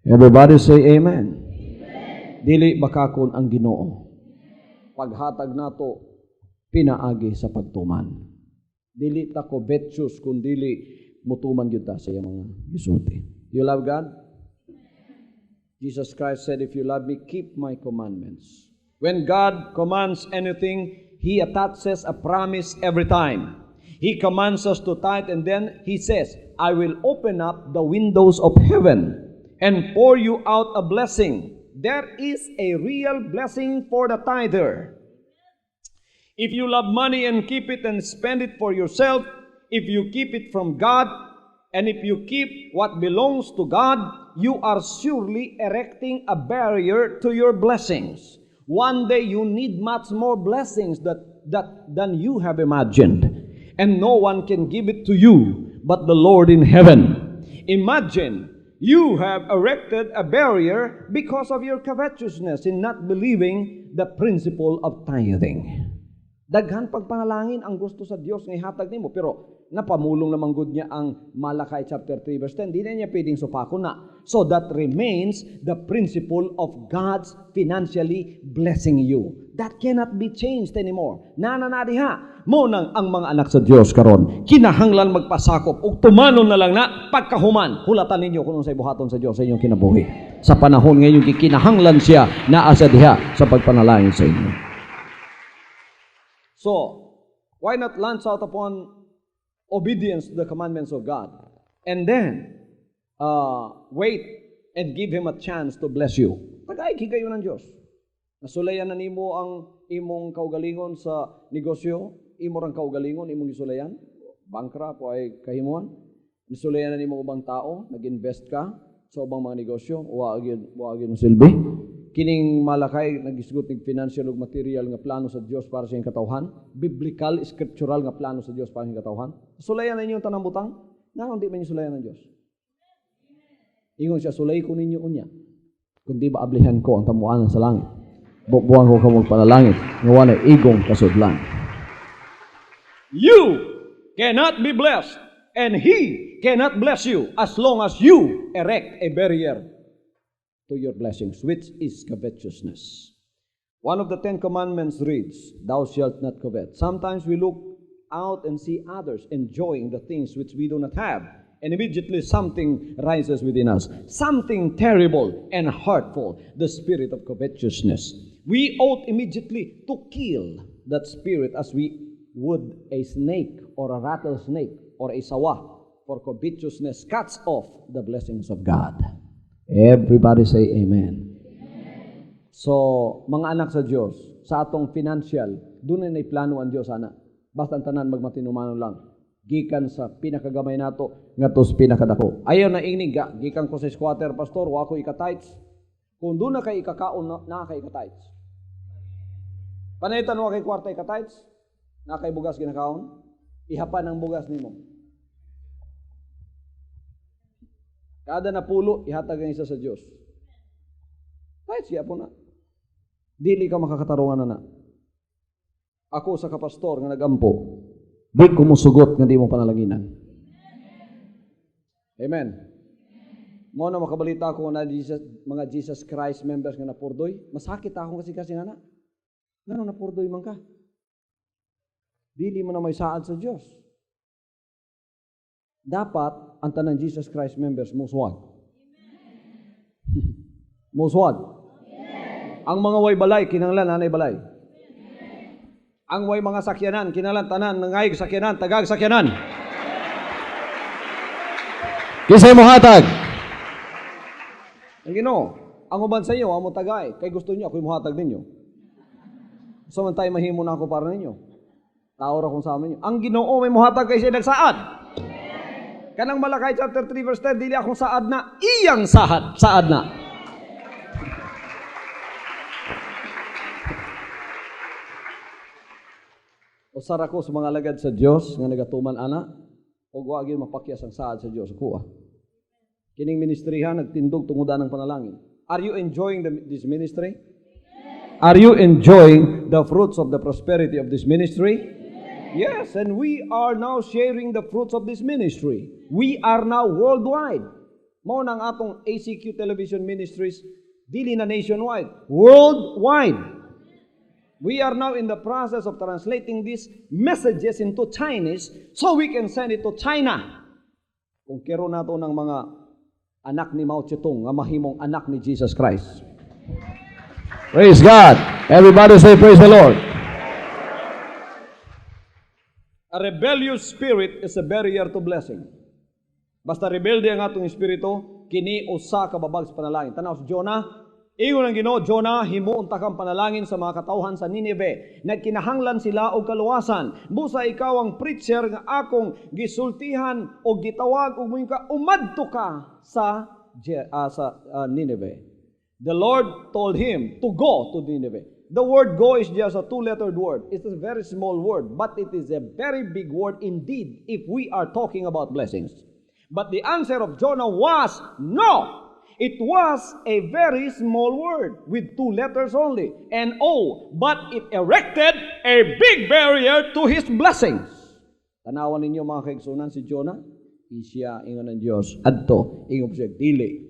Everybody say amen. Dili bakakon ang Ginoo. Paghatag nato pinaagi sa pagtuman. Dili ta covetous kun dili mutuman gyud ta sa iyang mga gisulti. You love God? Jesus Christ said, if you love me, keep my commandments. When God commands anything, He attaches a promise every time. He commands us to tithe, and then He says, I will open up the windows of heaven and pour you out a blessing. There is a real blessing for the tither. If you love money and keep it and spend it for yourself, if you keep it from God, and if you keep what belongs to God, you are surely erecting a barrier to your blessings. One day you need much more blessings than you have imagined. And no one can give it to you but the Lord in heaven. Imagine you have erected a barrier because of your covetousness in not believing the principle of tithing. Daghan pagpanalangin ang gusto sa Dios nga ihatag nimo, pero napamulong naman gud niya ang Malakay chapter 3 verse 10. Di na niya pwedeng supako na. So that remains the principle of God's financially blessing you. That cannot be changed anymore. Nananadiha mo nang ang mga anak sa Dios karon kinahanglan magpasakop ug tumanon na lang na pagkahuman. Hulatan ninyo kung sa ibuhaton sa Dios sa inyong kinabuhi. Sa panahon ngayon kinahanglan siya naa sa diha sa pagpanalangin sa inyo. So, why not launch out upon obedience to the commandments of God? And then, wait and give Him a chance to bless you. Pag-aiki kayo ng Diyos. Nasulayan na nimo ang imong kaugalingon sa negosyo, imo rang kaugalingon, imong gisulayan. Bankrupt o ay kahimuan. Nasulayan na nimo ubang tao, nag-invest ka sa ubang mga negosyo, wagin silbi. Kining Malakay nagisgot ng financial ug material nga plano sa Dios para sa iyang katawhan, biblical, scriptural nga plano sa Dios para sa iyang katawhan. Sulayan ninyo ang tanang butang, nga hindi man sulayan ng Dios. Ingon siya, sulay ko ninyo unya. Kundi ba ablihan ko ang tamuanan sa langit. Bubuang ko kamong panalangit, nga wala igong kasudlan. You cannot be blessed, and He cannot bless you as long as you erect a barrier to your blessings, which is covetousness. One of the 10 commandments reads, thou shalt not covet. Sometimes we look out and see others enjoying the things which we do not have, and immediately something rises within us, something terrible and hurtful, the spirit of covetousness. We ought immediately to kill that spirit as we would a snake or a rattlesnake or a sawa, for covetousness cuts off the blessings of God. Everybody say amen. So, mga anak sa Diyos, sa atong financial, doon na plano ang Diyos, ana. Basta ang tanan magmatinumano lang. Gikan sa pinakagamay nato, nga tos pinakadako. Ayaw na inig, gikan ko sa squatter, pastor, wako ika-tights. Kung doon na kay ikakaon, na kay ika-tights. Panaitan mo kay kwarta ika-tights, na kay bugas ginakaon, ihapan ang bugas nimo. Kada napulo, ihatag ang isa sa Diyos. Kahit siya po na. Dili ka makakatarungan na. Ako sa kapastor nga nagampo, di ko musugot nga di mo panalaginan. Amen. Mo na makabalita ko na mga Jesus Christ members nga napurdoy, masakit ako kasi nga na. Ngano napurdoy man ka? Dili mo na may saad sa Diyos. Dapat ang tanang Jesus Christ members muswag. Muswag. Ang mga way balay kinahanglan anay balay. Ang way mga sakyanan kinahanglan tanan nangayig sakyanan, tagag sakyanan. Kisay mo hatag. Ang Ginoo, ang uban sa iyo amo tagay, kay gusto niyo ako imuhatag ninyo. So man tayo mahimo na ako para ninyo. Tao ra kung sa amin. Ang Ginoo may muhatag kay siya nagsaad. Kanang Malakay chapter 3 verse 10, dili akong saad na, iyang saad na. Usar ako sa mga alagad sa Dios nga nagatuman ana, ug wa gyud mapakyas ang saad sa Dios ko. Kining ministrihan nagtindog tungudan ng panalangin. Are you enjoying this ministry? Are you enjoying the fruits of the prosperity of this ministry? Yes, and we are now sharing the fruits of this ministry. We are now worldwide. Mao nang atong ACQ Television Ministries, dili na nationwide, worldwide. We are now in the process of translating these messages into Chinese so we can send it to China. Kung kero nato ng mga anak ni Mao Zedong nga mahimong anak ni Jesus Christ. Praise God. Everybody say praise the Lord. A rebellious spirit is a barrier to blessing. Basta rebelde ang atong espiritu, kini usa ka babag sa panalangin. Tanaw si Jonah, ingon ang Ginoo, Jonah, himuon ta kang panalangin sa mga katawhan sa Nineveh. Nagkinahanglan sila og kaluwasan. Busa ikaw ang preacher nga akong gisultihan o gitawag og ka umadto ka sa Nineveh. The Lord told him to go to Nineveh. The word go is just a two-lettered word. It's a very small word, but it is a very big word indeed if we are talking about blessings. But the answer of Jonah was no. It was a very small word with two letters only, N-O, but it erected a big barrier to his blessings. Tanawan ninyo mga kaigsunan si Jonah, isya ingon ng Diyos, adto, ingon siya, dili.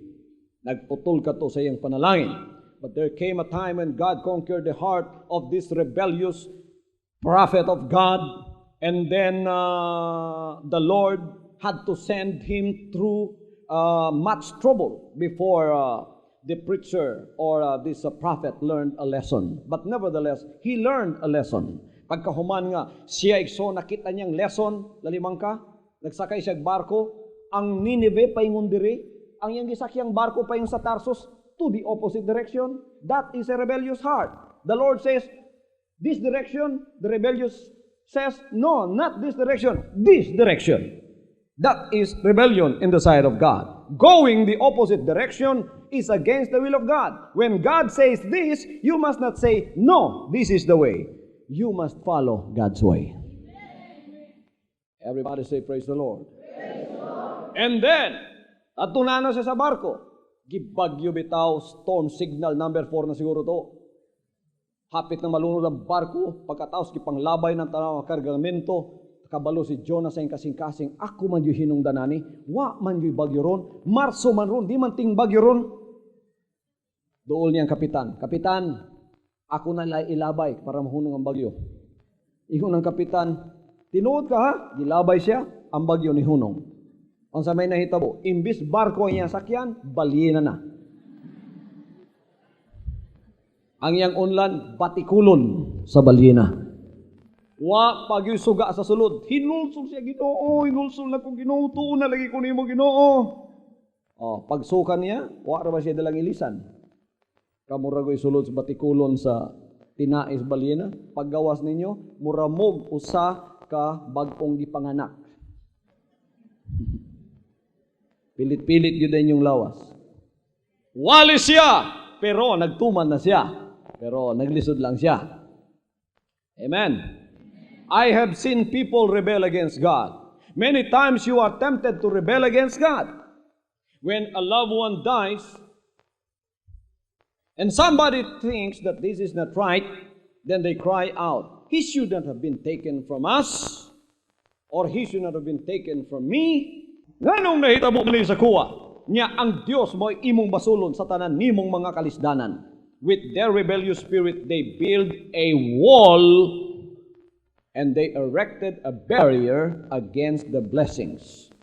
Nagputol ka to sa iyang panalangin. But there came a time when God conquered the heart of this rebellious prophet of God, and then the Lord had to send him through much trouble before the preacher or this prophet learned a lesson. But nevertheless, he learned a lesson. Pagkahuman nga, siya igso nakita niyang lesson, lalimang ka, nagsakay siya barko, ang Nineveh paingon diri, ang iyang gisakyang barko paingon sa Tarsus to the opposite direction. That is a rebellious heart. The Lord says, this direction, the rebellious says, no, not this direction, this direction. That is rebellion in the sight of God. Going the opposite direction is against the will of God. When God says this, you must not say, no, this is the way. You must follow God's way. Everybody say, praise the Lord. Praise the Lord. And then, atunana siya sa barko. Gibagyo bitaw, storm signal number 4 na siguro to. Hapit na malunod ang barko, pagkataos kipanglabay ng tanaw kargamento, kabalo si Jonah sa kasing-kasing, ako man yung hinungdanani, wa man yung bagyo ron, Marso man ron, di man ting bagyo ron. Dool niyang kapitan, Kapitan, ako na ilabay para mahunong ang bagyo. Ingon ng kapitan, tinuod ka ha? Gilabay siya, ang bagyo ni hunong. Ang sa may nahitabo, imbis barko niya sakyan, balyena na. Ang iyang unlan, batikulon sa balyena. Wa pagyusuga sa sulod. Hinulsol siya, Ginoo, hinulsol na kong Ginoo, tuon na lagi ko nimo Ginoo. Oh, pagsukan niya, wa ra ba siya dalang ilisan. Kamuragoy sulod sa batikulon sa tinais balyena. Paggawas ninyo, muramog usa ka bag-ong gipanganak. Pilit-pilit yun din yung lawas. Wali siya, pero nagtuman na siya. Pero naglisod lang siya. Amen. I have seen people rebel against God. Many times you are tempted to rebel against God. When a loved one dies, and somebody thinks that this is not right, then they cry out, he shouldn't have been taken from us, or he should not have been taken from me. Nganong nahitabo man sa kuwa, niya ang Diyos mo imong basulon sa tanan nimong mga kalisdanan. With their rebellious spirit, they build a wall and they erected a barrier against the blessings.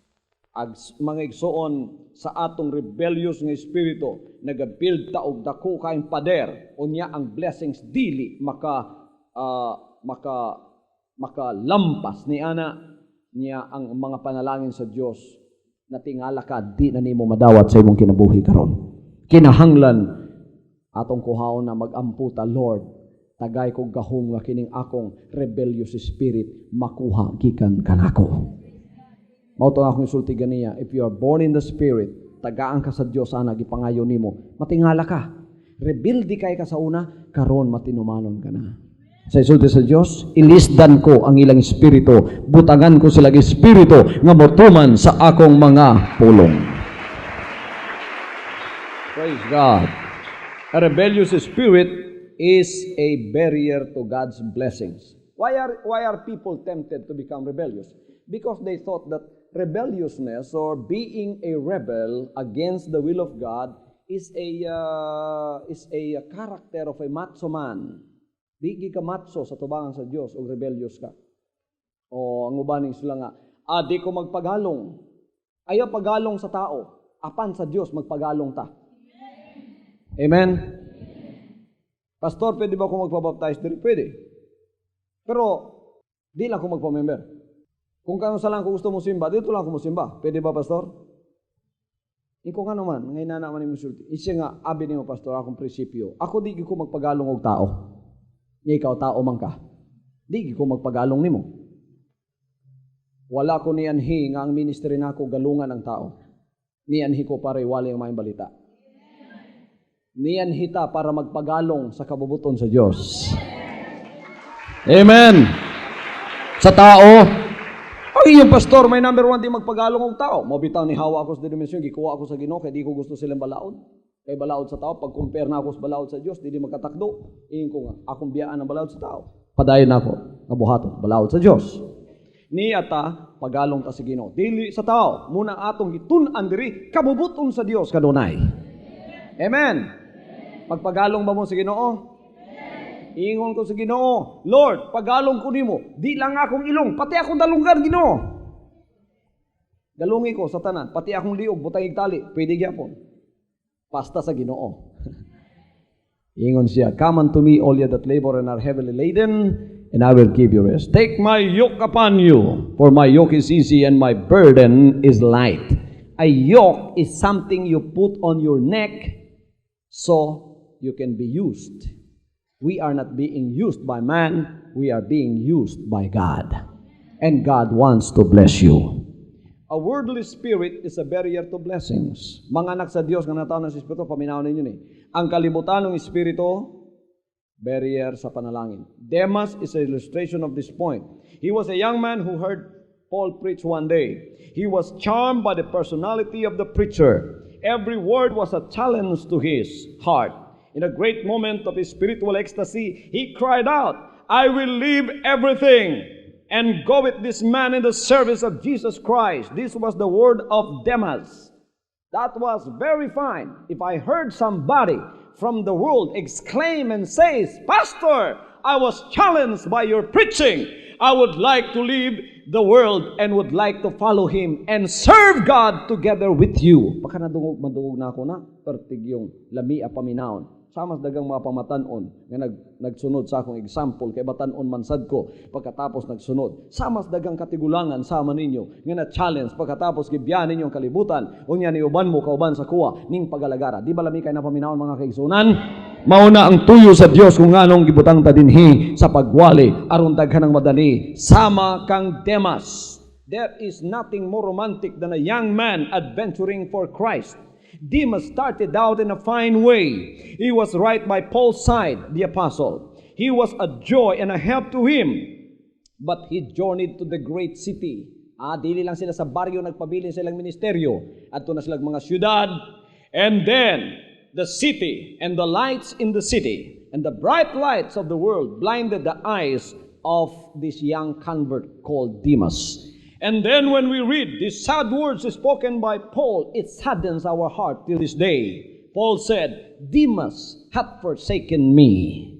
Mga igsoon sa atong rebellious nga espiritu, nagabuild ta og dako kaayong pader, unya ang blessings dili makalampas ni ana niya ang mga panalangin sa Dios. Natingala ka, di na nimo madawat sa imong kinabuhi karon. Kinahanglan atong kuhaon na mag-amputa, Lord, tagay kong gahom nga kining akong rebellious spirit makuha gikan kanako. Mao to akong isulti ganiya, if you are born in the spirit, tagaan ka sa Dios ana gipangayo nimo, matingala ka. Rebelde kay ka sa una, karon matinumanon ka na. Sa isulti sa Dios, ilisdan ko ang ilang espiritu, butangan ko sila espiritu nga motuman sa akong mga pulong. Praise God. A rebellious spirit is a barrier to God's blessings. Why are people tempted to become rebellious? Because they thought that rebelliousness or being a rebel against the will of God is a character of a macho man. Di ka macho sa tubangan sa Dios o rebellious ka. O ang ubaning sila nga, di ko magpagalong. Ayaw pagalong sa tao. Apan sa Dios magpagalong ta. Amen? Pastor, pwede ba ako magpabaptize? Pwede. Pero, di lang ako magpa-member. Kung kano sa lang kung gusto mo simba, dito lang ako mo simba. Pwede ba, Pastor? Ikaw nga naman, ngayon na naman yung musulti. Isa nga, abi niyo, Pastor, akong prinsipyo. Ako di ko magpagalong og tao. Ikaw, tao man ka. Di ko magpagalong nimo. Wala ko niyanhi nga ang ministry nako galungan ng tao. Niyanhi ko para iwala yung mga balita. Niyanhi ta para magpagalong sa kabubuton sa Diyos. Amen. Sa tao, yung pastor, may number 1 di magpagalong og tao. Mabitaw ni Hawa ako sa dimensyon, gikuha ako sa Ginoo kay di ko gusto silang balaod. Kay balaod sa tao, pag compare na ako sa balaod sa Dios, di magkatakdo. Iyon ko nga, akong biyaan ng balaod sa tao. Padayon ako, nabuhaton, balaod sa Dios. Ni ata pagalong ta sa Ginoo. Dili sa tao, muna atong gitun-an diri kabubuton sa Dios kadunay. Amen. Pagpagalong ba mo sa Ginoo? Ingon ko sa Ginoo, Lord, pagalong ko nimo, di lang akong ilong, pati akong dalunggan, Ginoo. Galungi ko sa tanan, pati akong liog, butang tali, pwede gyapon. Basta sa Ginoo. Ingon siya, come unto me, all ye that labor and are heavily laden, and I will give you rest. Take my yoke upon you, for my yoke is easy and my burden is light. A yoke is something you put on your neck so you can be used. We are not being used by man, we are being used by God. And God wants to bless you. A worldly spirit is a barrier to blessings. Mga anak sa Diyos, nga nataon ng Espiritu, paminaw ninyo ni. Ang kalibutan ng Espiritu, barrier sa panalangin. Demas is an illustration of this point. He was a young man who heard Paul preach one day. He was charmed by the personality of the preacher. Every word was a challenge to his heart. In a great moment of his spiritual ecstasy, he cried out, I will leave everything and go with this man in the service of Jesus Christ. This was the word of Demas. That was very fine. If I heard somebody from the world exclaim and says, Pastor, I was challenged by your preaching. I would like to leave the world and would like to follow Him and serve God together with you. Baka madungog na ako na, pertig yung lami a paminaon. Samas dagang mga pamatanon nga nagsunod sa akong example kay batanon mansad ko pagkatapos nagsunod. Samas dagang katigulangan sama ninyo nga na-challenge pagkatapos gibiyan ninyo ang kalibutan unya ni uban mo kauban sa kuwa ning pagalagara. Di ba lami kay na paminaon mga kaigsunan? Mauna ang tuyo sa Dios kung anong gibutang ta dinhi sa pagwali aron daghan ang madali sama kang Demas. There is nothing more romantic than a young man adventuring for Christ. Demas started out in a fine way. He was right by Paul's side, the apostle. He was a joy and a help to him. But he journeyed to the great city. Dili lang sila sa baryo nagpabilin silang ministeryo. Adto na silang mga syudad. And then, the city and the lights in the city and the bright lights of the world blinded the eyes of this young convert called Demas. And then when we read these sad words spoken by Paul, it saddens our heart till this day. Paul said, Demas hath forsaken me,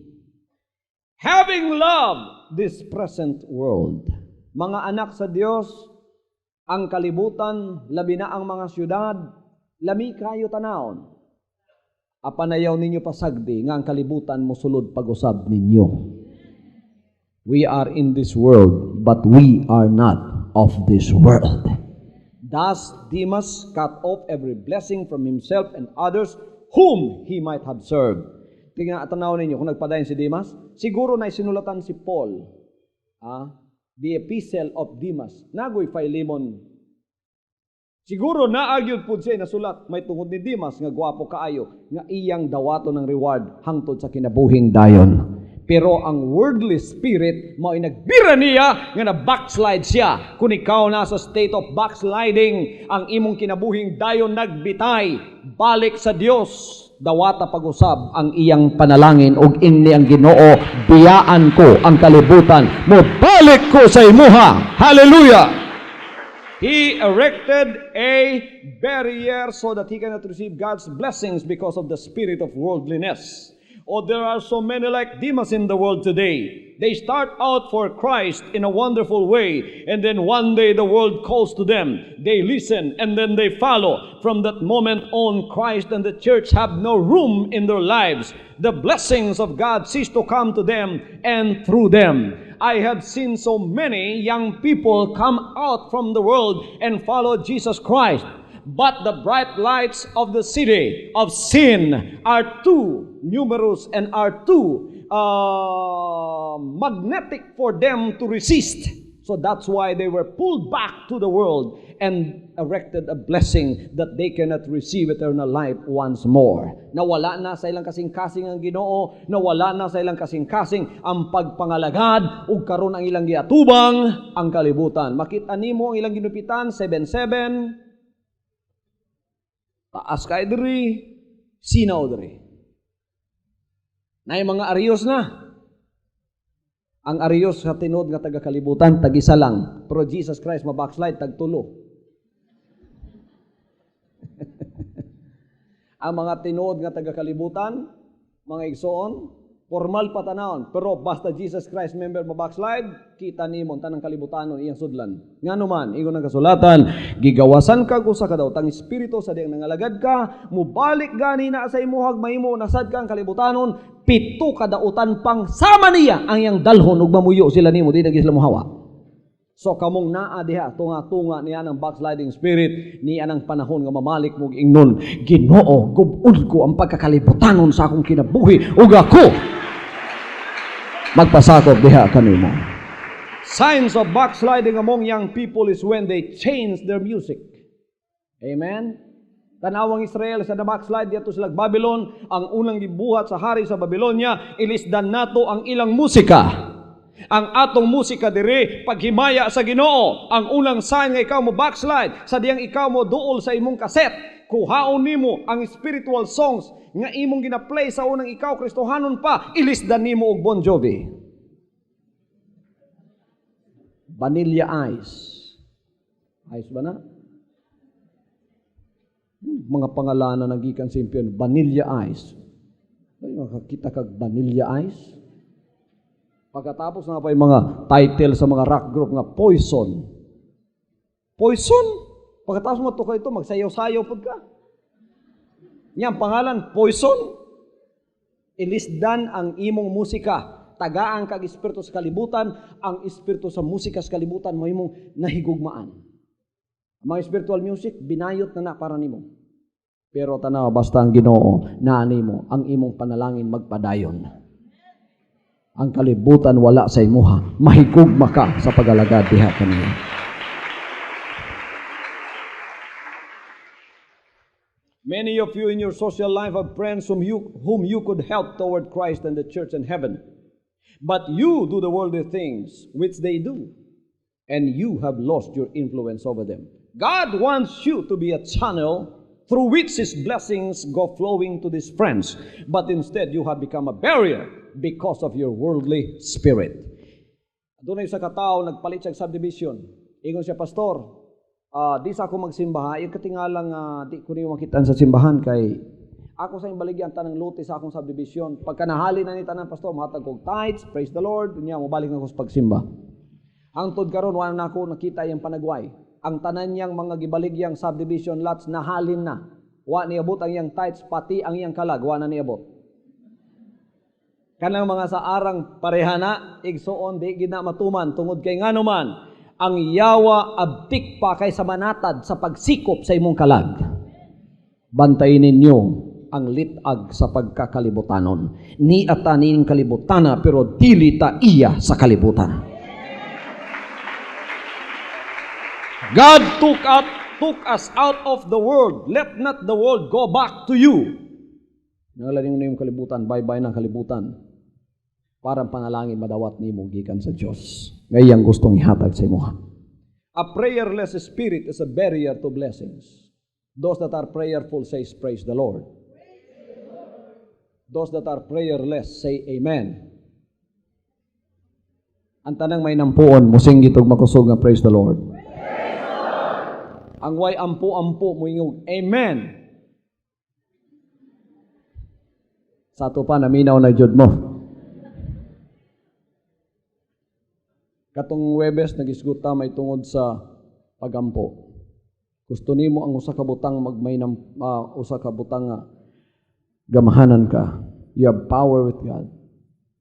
having loved this present world. Mga anak sa Diyos, ang kalibutan, labi na ang mga syudad, lami kayo tanawon. Apanayaw ninyo pasagdi, nga ang kalibutan mosulod pag-usab ninyo. We are in this world, but we are not of this world. Thus Demas cut off every blessing from himself and others whom he might have served. Tingnan at tanaw ninyo, kung nagpadayon si Demas, siguro na isinulatan si Paul, the epistle of Demas, nagoy Philemon. Siguro naagyod po siya nasulat, may tungod ni Demas, nga gwapo kaayo, nga iyang dawato ng reward hangtod sa kinabuhing dayon. Pero ang worldly spirit, mao'y nagbira niya nga na-backslide siya. Kung ikaw nasa state of backsliding, ang imong kinabuhing dayon nagbitay, balik sa Dios. dawata pag-usab ang iyang panalangin ug inni ang Ginoo biyaan ko ang kalibutan mobalik ko sa imuha. Hallelujah. He erected a barrier so that he cannot receive God's blessings because of the spirit of worldliness. Oh, there are so many like Demas in the world today. They start out for Christ in a wonderful way, and then one day the world calls to them. They listen, and then they follow. From that moment on, Christ and the church have no room in their lives. The blessings of God cease to come to them and through them. I have seen so many young people come out from the world and follow Jesus Christ. But the bright lights of the city of sin are too numerous and are too magnetic for them to resist. So that's why they were pulled back to the world and erected a blessing that they cannot receive eternal life once more. Nawala na sa ilang kasing-kasing ang Ginoo, nawala na sa ilang kasing-kasing ang pagpangalagad, ug karon ang ilang giatubang ang kalibutan. Makita nimo ang ilang ginupitan, 7-7, taas kay diri, sinaw diri. Nay mga Arios na. Ang Arios sa tinod nga taga-kalibutan tag-isa lang, pero Jesus Christ mabackslide tag-tulo. Ang mga tinod nga taga-kalibutan, mga igsoon, formal patanawon, pero basta Jesus Christ member mabackslide, kita nimo tanang kalibutanon iyang sudlan. Nganuman, ingon ang kasulatan, gigawasan kag usa ka daw tang espiritu sa diyang nangalagad ka, mubalik gani na sa imuhag mahimo nasad ka ang kalibutanon, 7 kadautan pang sama niya ang iyang dalhon ug mamuyo sila nimo di sila mohawa. So kamong naa diha tunga-tunga niya ng backsliding spirit niya ng panahon nga mamalik mo ingnon, Ginoo, gubun ko ang pagkakalibutanon sa akong kinabuhi ug ako magpasakop diha kanimo. Signs of backsliding among young people is when they change their music. Amen. Tanawang Israel sa backslide dito sila Babylon, ang unang gibuhat sa hari sa Babylonia, ilisdan nato ang ilang musika. Ang atong musika diri paghimaya sa Ginoo. Ang unang sign nga ikaw mo backslide sa diyang ikaw mo duol sa imong kaset. Kuhaon nimo ang spiritual songs nga imong gina-play sa unang ikaw Kristohanon pa, ilisdan nimo og Bon Jovi. Vanilla Ice. Ice ba na? Mga pangalanan nagikan simpion, Vanilla Ice. Ay, makakita kag Vanilla Ice. Pagkatapos na pa yung mga title sa mga rock group nga Poison. Poison? Pagkatapos mo tukay ito, magsayaw-sayaw pag ka. Yan, pangalan, Poison. Ilisdan ang imong musika. Tagaan kag espiritu sa kalibutan. Ang espiritu sa musika sa kalibutan mo imong nahigugmaan. Ang mga spiritual music, binayot na para nimo. Pero tanaw, basta ang Ginoo, naani mo, ang imong panalangin magpadayon. Ang kalibutan wala sa imuha, mahigugma ka sa pag-alagad diha kaniya. Many of you in your social life have friends whom you could help toward Christ and the church and heaven. But you do the worldly things which they do, and you have lost your influence over them. God wants you to be a channel through which His blessings go flowing to these friends. But instead, you have become a barrier because of your worldly spirit. Doon ay sa katao, nagpalit siya subdivision. Ingon siya, Pastor, di sa ako magsimbaha, yung katingalang di ko niyo makitaan sa simbahan kay ako sa imbaligyan tanang luti sa akong subdivision. Pagka nahali na ni tanan, Pastor, mahatag kong tithes, praise the Lord, niya, mabalik na ako sa pagsimba. Ang tod karon wala na ako nakita yung panagway. Ang tanan niyang mga gibaligyang subdivision lots nahalin na. Wa niabot ang iyang tithes, pati ang iyang kalag, wa na niabot. Kanang mga sa arang parehana, igsoon, di gina matuman, tungod kay nga naman, ang yawa abtik pa kay sa manatad sa pagsikop sa imong kalag. Bantayin ninyo ang litag sa pagkakalibutanon. Ni atanin kalibutana, pero dili ta iya sa kalibutan. God took us out of the world. Let not the world go back to you. Nangalanin mo na yung kalibutan, bye-bye ng kalibutan. Para panalangin madawat ni mo gikan sa Diyos. Ngayang gustong ihatag sa imo. A prayerless spirit is a barrier to blessings. Those that are prayerful says, praise the Lord. Those that are prayerless, say amen. Ang tanang may nampuon, musing gitog makusog nga praise the Lord. Ang way ampu-ampu mo ingog, amen. Sa ato pa, naminaw na jud mo. Katong Webes, nagisguta may tungod sa pagampo. Gusto nimo ang usa ka butang usa ka butang nga gamahanan ka. You have power with God.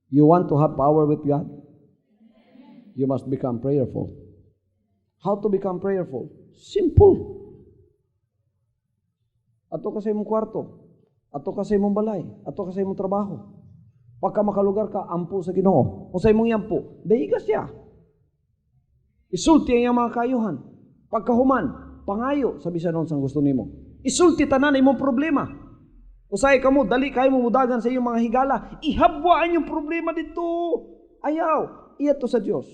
You want to have power with God? You must become prayerful. How to become prayerful? Simple. Ato ka sa imong kwarto. Ato ka sa imong balay. Ato ka sa imong trabaho. Pagka makalugar ka, ampo sa Ginoo. O sa imong yampo, dahi ka siya. Isulti ang iyang mga kayuhan. Pagkahuman, pangayo sa bisan sang gusto nimo. Isulti tanan imong problema. Usay kamo dali kayo mo mudagan sa iyong mga higala. Ihabwa ang iyong problema dito. Ayaw, iya to sa Dios.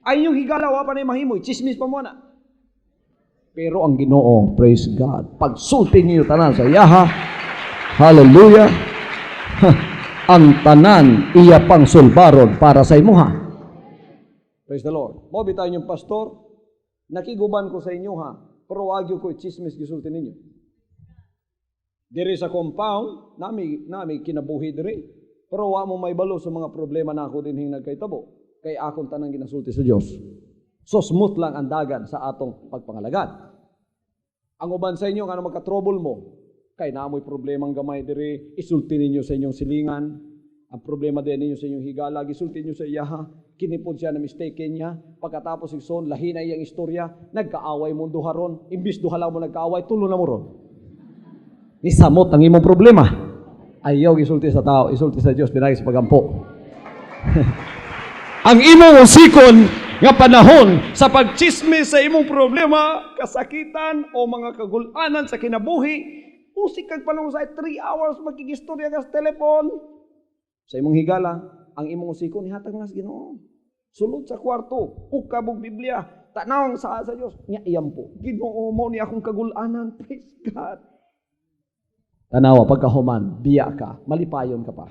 Ay inyong higala wa pa na mahimoy, chismis pa mo na. Pero ang Ginoo, praise God, pagsulti niyo tanan sa yaha. Hallelujah. Ang tanan iya pang sulbaron para sa imuha. Praise the Lord. Mo bitaw inyong pastor, nakiguban ko sa inyo ha, pero wag ko chismis gisulti ninyo. Diri sa compound, nami kinabuhi diri. Pero wa mo may balo sa mga problema na ako dinhing nagkahitabo. Kay akong tanang ginasulti sa Dios. So smooth lang ang dagan sa atong pagpangalagad. Ang uban sa inyo, ano magka-trouble mo? Kay naamoy problemang gamay diri, isulti ninyo sa inyong silingan. Ang problema din ninyo sa inyong higala, isulti ninyo sa iyaha. Kinipod siya na mistake niya. Pagkatapos igsoon, lahi na iyang istorya. Nagkaaway mo duharon. Imbis duhalaw mo nagkaaway, tulo na mo ron. Nisamot ang imong problema. Ayaw isulti sa tao, isulti sa Dios, pinagi sa pagampo. Ang imong usikon nga panahon sa pagchismis sa imong problema, kasakitan o mga kagulanan sa kinabuhi, usik kag palong sa 3 hours magkigistorya ka sa telepon. Sa imong higala, ang imong usikon ihatag nga sa Ginoo. Sulod sa kwarto, ukabog Biblia, tanawang sa Dios, nya iyam po. Ginoo mo ni akong kagulanan, praise God. Tanawa, pagkahuman, biya ka, malipayon ka pa.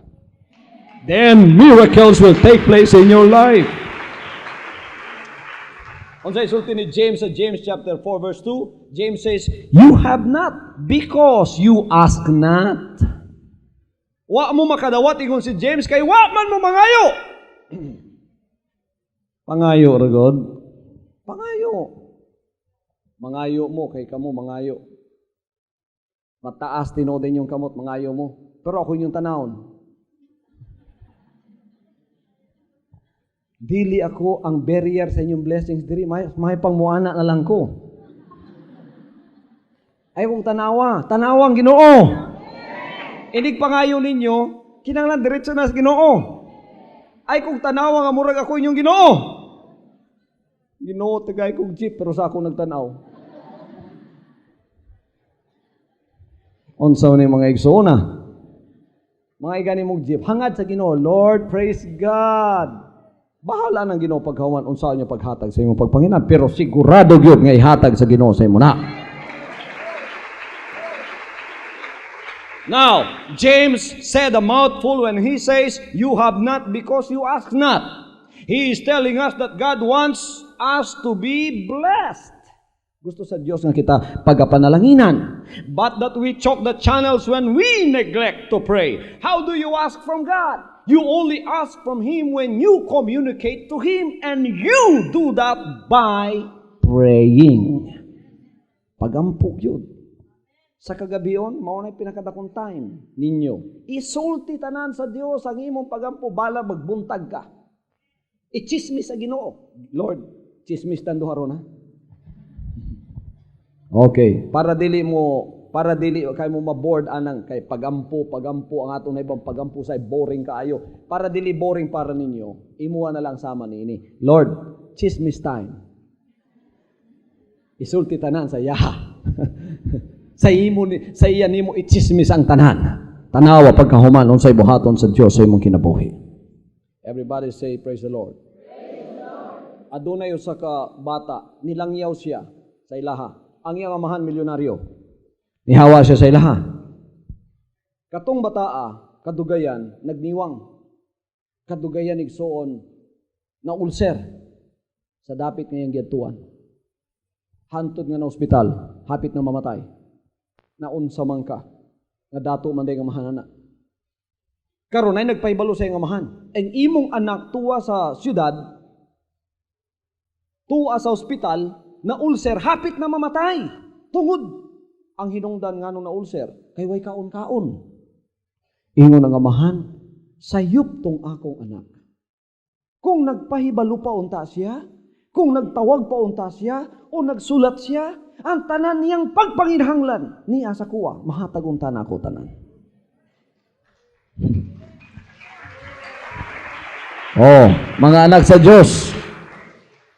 Then miracles will take place in your life. Unsay sulti ni James sa James chapter 4 verse 2, James says, "You have not because you ask not." Wa mo makadawat ingon si James kay wa man mo mangayo. Pangayo ra God. Pangayo. Mangayo mo kay kamo mangayo. Mataas tinodin yung kamot, mangayo mo. Pero ako yung tanawon. Dili ako ang barrier sa inyong blessings diri, may pangmuana na lang ko. Ay kung tanawa ang Ginoo. Inig pangayo ninyo, kinahanglan diretso na sa Ginoo. Ay kung tanawa nga murag ako inyong Ginoo. Ginoo tagay kong jeep pero sa ako nagtanaw. Unsa ni mga igsoona? Mga igani mong jeep, hangad sa Ginoo, Lord, praise God. Bahala ng Ginoo pagkahuman unsa niya paghatag sa imong pagpanginan, pero sigurado gyud nga ihatag sa Ginoo sa imo na. Now, James said a mouthful when he says, "You have not because you ask not." He is telling us that God wants us to be blessed. Gusto sa Dios nga kita pagapanalanginan. But that we choke the channels when we neglect to pray. How do you ask from God? You only ask from Him when you communicate to Him, and you do that by praying. Pagampok yun. Sa kagabion, mao na pinakadakong time ninyo. Isulti tanan sa Dios ang imong pagampo bala magbuntag ka. Ichismis sa Ginoo. Lord, chismis tan duha ron ha. Okay, para dili kay mo ma-board anang kay pagampo ang atong naibang pagampo say boring kaayo. Para dili boring para ninyo, imuha na lang sama niini. Lord, chismis time. Isulti tanan sa yaha. sa iya nimo ichismis ang tanan. Tanawa pagkahuman unsay buhaton sa Dios sa imong kinabuhi. Everybody say praise the Lord. Praise the Lord. Adunay usa ka bata, nilangyaw siya sa ilaha. Ang iyang amahan milyonaryo. Nihawa siya sa ilaha. Katong bataa, kadugayan, nagniwang. Kadugayan igsoon na ulcer sa dapit ngayang giyatuan. Hantod nga na ospital, hapit na mamatay. Naunsa man ka, nga dato man day nga mahanana. Karon ay nagpahibalo sa iyong amahan. Ang imong anak tuwa sa syudad, tuwa sa ospital, na ulcer, hapit na mamatay. Tungod ang hinungdan nga nung na ulcer, kay way kaon-kaon. Ingon ang amahan, sayop tong akong anak. Kung nagpahibalo pa unta siya, kung nagtawag pa unta siya, o nagsulat siya, ang tanan niyang pagpanginhanglan, niya sa kuwa, mahatag unta na ako tanan. Oh, mga anak sa Diyos,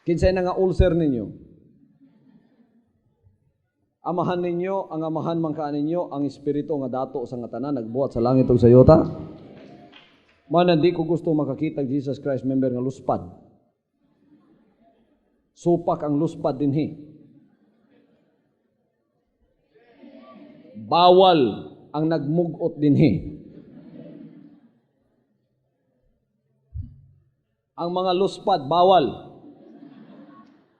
kinsay na nga ulcer ninyo? Amahan ninyo, ang amahan mangkaan ninyo, ang espiritu nga dato sa nga tanan, nagbuhat sa langit o sa yuta. Man, hindi ko gusto makakita Jesus Christ member nga luspad. Supak ang luspad dinhi. Bawal ang nagmugot dinhi. Ang mga luspad, bawal.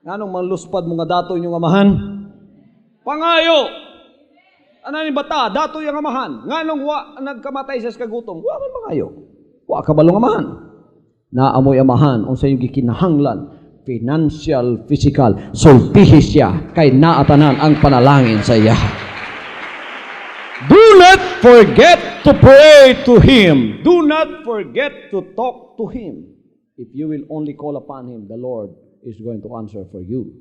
Anong mga luspad mga dato inyong amahan? Pangayo! Ano ni bata? Dato yung amahan. Nganong nagkamatay sa kagutom? Wa man mangayo. Wa kabalong amahan. Naamoy amahan, unsa yung gikinahanglan, financial, physical, sulpihi siya, kay naatanan ang panalangin sa iya. Do not forget to pray to Him. Do not forget to talk to Him. If you will only call upon Him, the Lord is going to answer for you.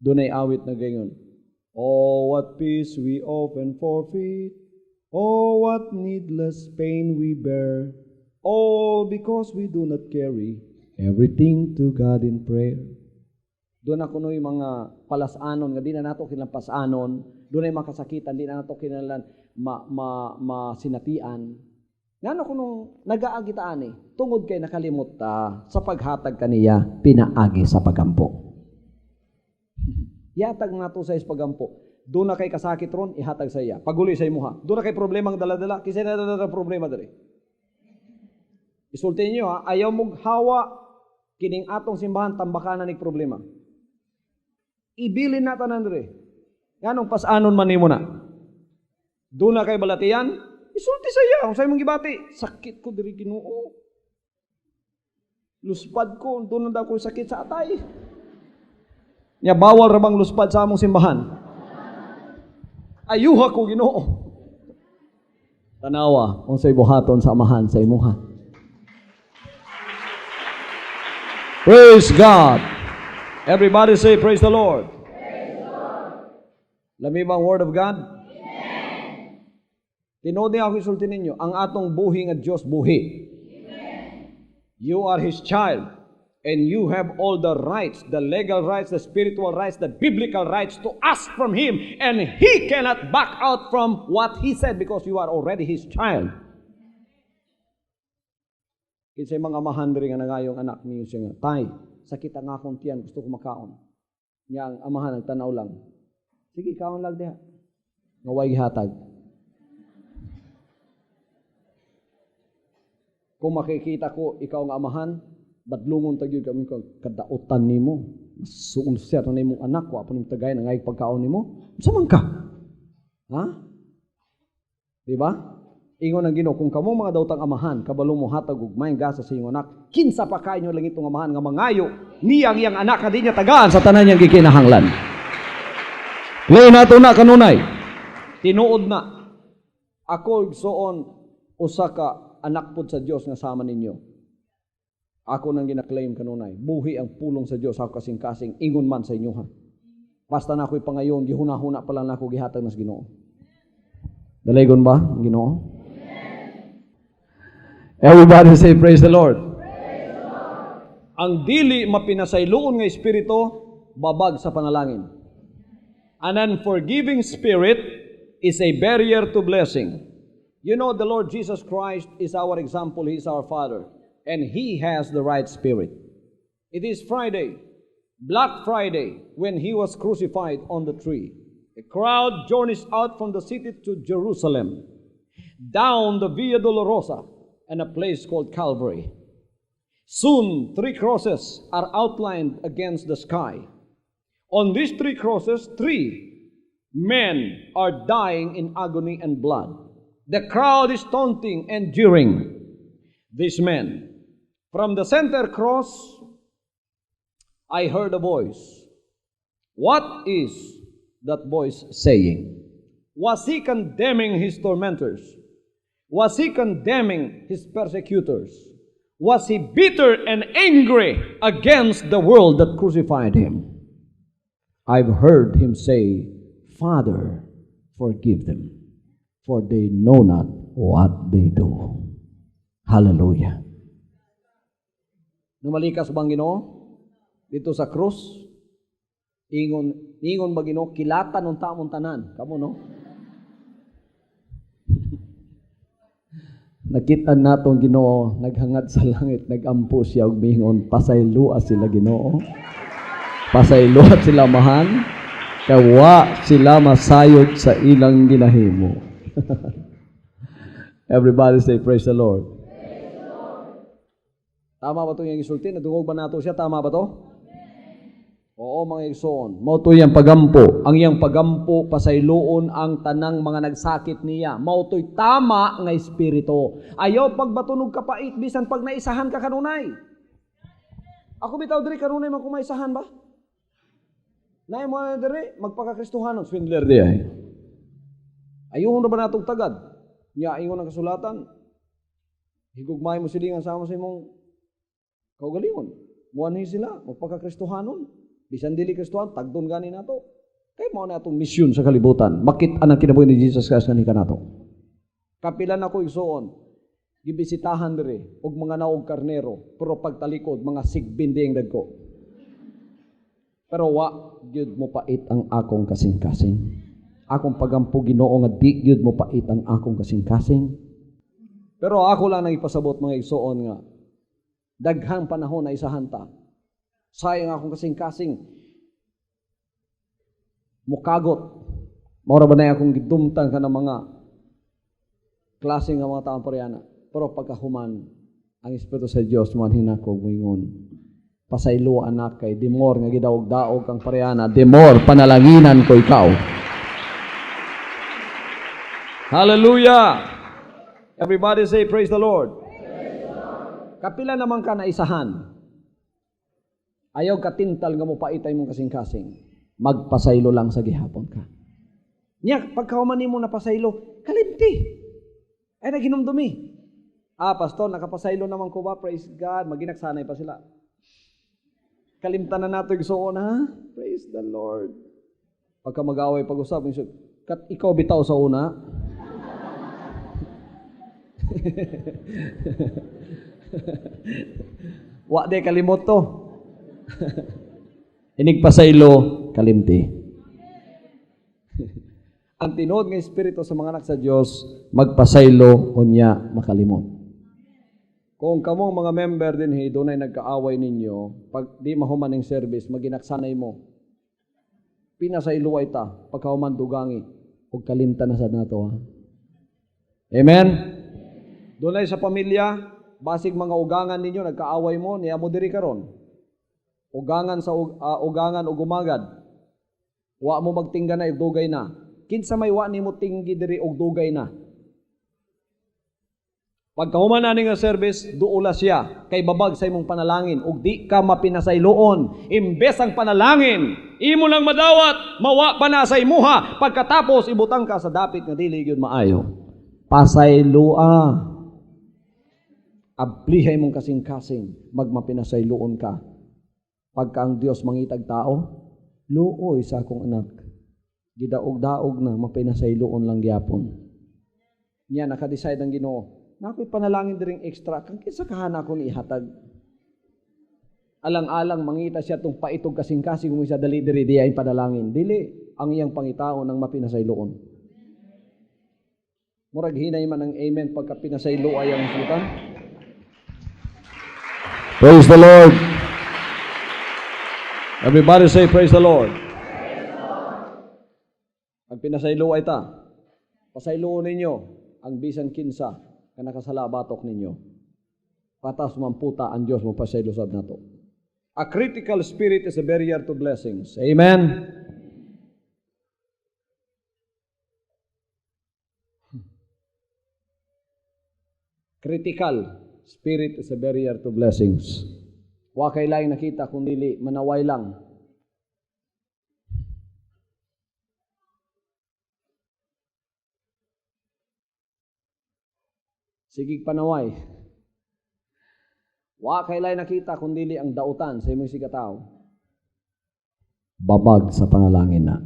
Doon ay awit na ganyan. Oh, what peace we often forfeit. Oh, what needless pain we bear. All because we do not carry everything to God in prayer. Doon ako yung mga palasanon, nga di na nato kinapasanon. Doon ay makasakitan, di na nato kinalan masinatian. Nga ko nung nag-aagitaan tungod kay nakalimot sa paghatag kaniya, pinaagi sa pagampo. Ihatag nato sa pagampo. Doon na kay kasakit ron, ihatag sa iya. Paguloy sa imuha. Doon na kay problema ang dala-dala. Kisay na dala problema dali. Isulti niyo ayaw mong hawa kining atong simbahan, tambakan na ning problema. Ibilin na tanan dali. Ganong pasanon man nimo na. Doon na kay balatian, isulti sa iya. Kung sa'yo mong gibati, sakit ko diri Ginoo. Luspad ko, doon na daw ko sakit sa atay. Nya bawal ra bang luspad sa among simbahan? Ayuha ko Ginoo. Tanawa, kung sa'yo buhaton sa amahan sa imuha. Praise God. Everybody say, praise the Lord. Praise the Lord. Lami ba ang word of God? Amen. Tinodi ako isulti ninyo, ang atong buhi nga Diyos buhi. Amen. You are His child, and you have all the rights, the legal rights, the spiritual rights, the biblical rights to ask from Him, and He cannot back out from what He said because you are already His child. Kinsay mga mahandri nga nangayong anak niyo siya nga, tay, sakit ang akong tiyan, gusto ko makaon. Niya ang amahan, nagtanaw lang. Sige, kaon lang diha. Ngaway gihatag. Kung makikita ko, ikaw ang amahan, badlungon tagyod kami kadautan nimo. Suulser na nimong anak ko, apon yung tagay na ngayong pagkaon nimo. Saan ka? Ha? Diba? Ingon ang Ginoo, kung kamo mga daotang amahan, kabalo mo hatag ug maayong gasa sa iyong anak, kinsa pa kayo lang itong amahan nga mangayo, niyang iyang anak ka di niya tagaan sa tanan niyang gikinahanglan. Lain nato na kanunay, tinuod na, ako igsoon usa ka anak pod sa Dios nga sama ninyo. Ako nang ginaklaim kanunay, buhi ang pulong sa Dios ako kasing-kasing, ingon man sa inyo ha. Basta na ako'y pangayon, gihuna-huna pa lang na ako gihatag nas Ginoo. Dalaygon ba ang Ginoo? Everybody say, praise the Lord. Praise the Lord. Ang dili mapinasayloon nga espiritu, babag sa panalangin. An unforgiving spirit is a barrier to blessing. You know, the Lord Jesus Christ is our example. He is our Father. And He has the right spirit. It is Friday, Black Friday, when He was crucified on the tree. A crowd journeys out from the city to Jerusalem. down the Via Dolorosa and a place called Calvary. Soon, 3 crosses are outlined against the sky. On these 3 crosses, 3 men are dying in agony and blood. The crowd is taunting and jeering these men. From the center cross, I heard a voice. What is that voice saying? Was he condemning his tormentors? Was he condemning his persecutors? Was he bitter and angry against the world that crucified him? I've heard him say, Father, forgive them, for they know not what they do. Hallelujah. Numalikas bang Ginoo dito sa krus? Ingon ba Ginoo kilatan ng tamong tanan? Kamo no? Nakita natong Ginoo naghangad sa langit, nagampo siya og mingon, pasaylua sila Ginoo. Pasayloat sila mahan, kawa sila masayod sa ilang ginahimo. Everybody say praise the Lord. Tama ba ito yung isulti? Nadungog ba nato siya? Tama ba ito? Oo, mga igsoon. Mauto yung pagampo. Ang iyang pagampo, pasayloon ang tanang mga nagsakit niya. Mauto'y tama nga espiritu. Ayaw pagbatunog kapait, bisan pag naisahan ka kanunay. Ako bitaw diri kanunay man kumaisahan ba? Nay mo na diri, magpakakristuhanon. Swindler di ay. Ayun na ba natong tagad? Nya, ingon ang kasulatan. Higugmay mo silingan sama sa imong kaugalingon. Muanhi sila, magpakakristuhanon. Bisan dili Kristohan, tagdon gani nato. Kay mao na atong misyon sa kalibutan. Makit-an ang kinabuhi ni Jesus Christ kanika nato. Kapilan ako igsuon, gibisitahan diri og mga naog karnero, pero pagtalikod mga sigbinding dagko. Pero wa gyud mo pait ang akong kasing-kasing. Akong pagampo Ginoo nga di gyud mo pait ang akong kasing-kasing. Pero ako lang nang ipasabot mga igsuon nga daghang panahon na isahan ta. Sayang akong kasing-kasing. Mukagot. Maura ba na akong gidumtang ka ng mga klaseng nga mga taong parehana. Pero pagkahuman, ang Espiritu sa Diyos, manhin ako, muingon. Pasaylo anak kay, dimor nga gidaog-daog kang parehana, dimor panalanginan ko ikaw. Hallelujah! Everybody say, praise the Lord. Kapila naman ka na isahan. Ayaw katintal nga mo paitay mong kasing-kasing. Magpasaylo lang sa gihapon ka. Niya, pagkahuman mo na pasaylo, kalimti. Ay, naginumdumi. Pastor, nakapasaylo naman ko ba? Praise God. Maginaksanay pa sila. Kalimtan na nato yung suon, ha? Praise the Lord. Pagka mag-away, pag-usap, ikaw bitaw sa una. Wa de kalimot to. Inigpasaylo, kalimti. Ang tinuod nga espiritu sa mga anak sa Dios, magpasaylo unya makalimot. Kung kamong mga member din dunay nagkaaway ninyo, pag di mahuman ning service, maginaksanay mo. Pinasaylo ay ta, pagkahuman dugangi, ug kalimtan na sad nato ha. Amen. Dunay sa pamilya, basig mga ugangan ninyo nagkaaway mo, niya mo diri karon. Ugangan sa ugangan ug umagad. Wa mo magtingga na ug dugay na. Kinsa may wa nimo tinggi diri og dugay na. Pagkahuman na nga service, duula siya kay babag sa imong panalangin ug di ka mapinasayloon. Imbes ang panalangin, imo lang madawat, mawa pa na sa imuha. Pagkatapos ibutang ka sa dapit nga dili gyud maayo. Pasayloa. Ablihay mong kasing-kasing, magmapinasayloon ka. Pagka ang Diyos mangitag tao, luoy sa akong anak. Gidaog-daog na, mapinasayloon lang gyapon. Niya, nakadecide ang Ginoo. Na ako'y panalangin diring extra, kang kinsa kahana akong ihatag. Alang-alang, mangita siya itong paitog kasing-kasing kung isa dali-diri diya yung panalangin. Dili, ang iyang pangitao ng mapinasayloon. Murag hinay man ang amen pagka pinasaylo ay ang sultan. Praise the Lord. Everybody say, praise the Lord. Ang pinasaylo ay ta. Pasayloon ninyo. ang bisan kinsa ka nakasalabatok ninyo. Patas mamputa ang Diyos mo pa sa ilusab na to. A critical spirit is a barrier to blessings. Amen? Critical spirit is a barrier to blessings. Wa kay laing nakita kung dili manaway lang. Sigig panaway. Wa kay laing nakita kung dili ang dautan sa imong sigataw. Babag sa panalangin na.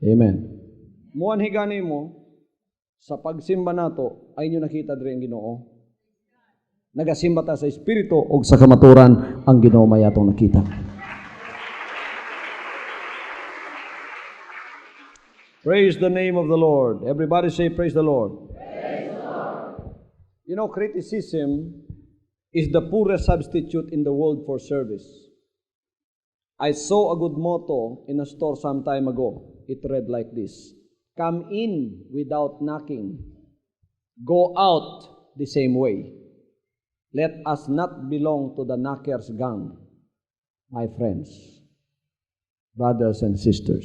Amen. Muan higani mo sa pagsimba nato ay inyo nakita diri ang Ginoo. Nagasimba ta sa espiritu o sa kamaturan ang Ginoo may atong nakita. Praise the name of the Lord. Everybody say praise the Lord. Praise the Lord. You know, criticism is the poorest substitute in the world for service. I saw a good motto in a store some time ago. It read like this: come in without knocking. Go out the same way. Let us not belong to the knockers gang, my friends, brothers and sisters.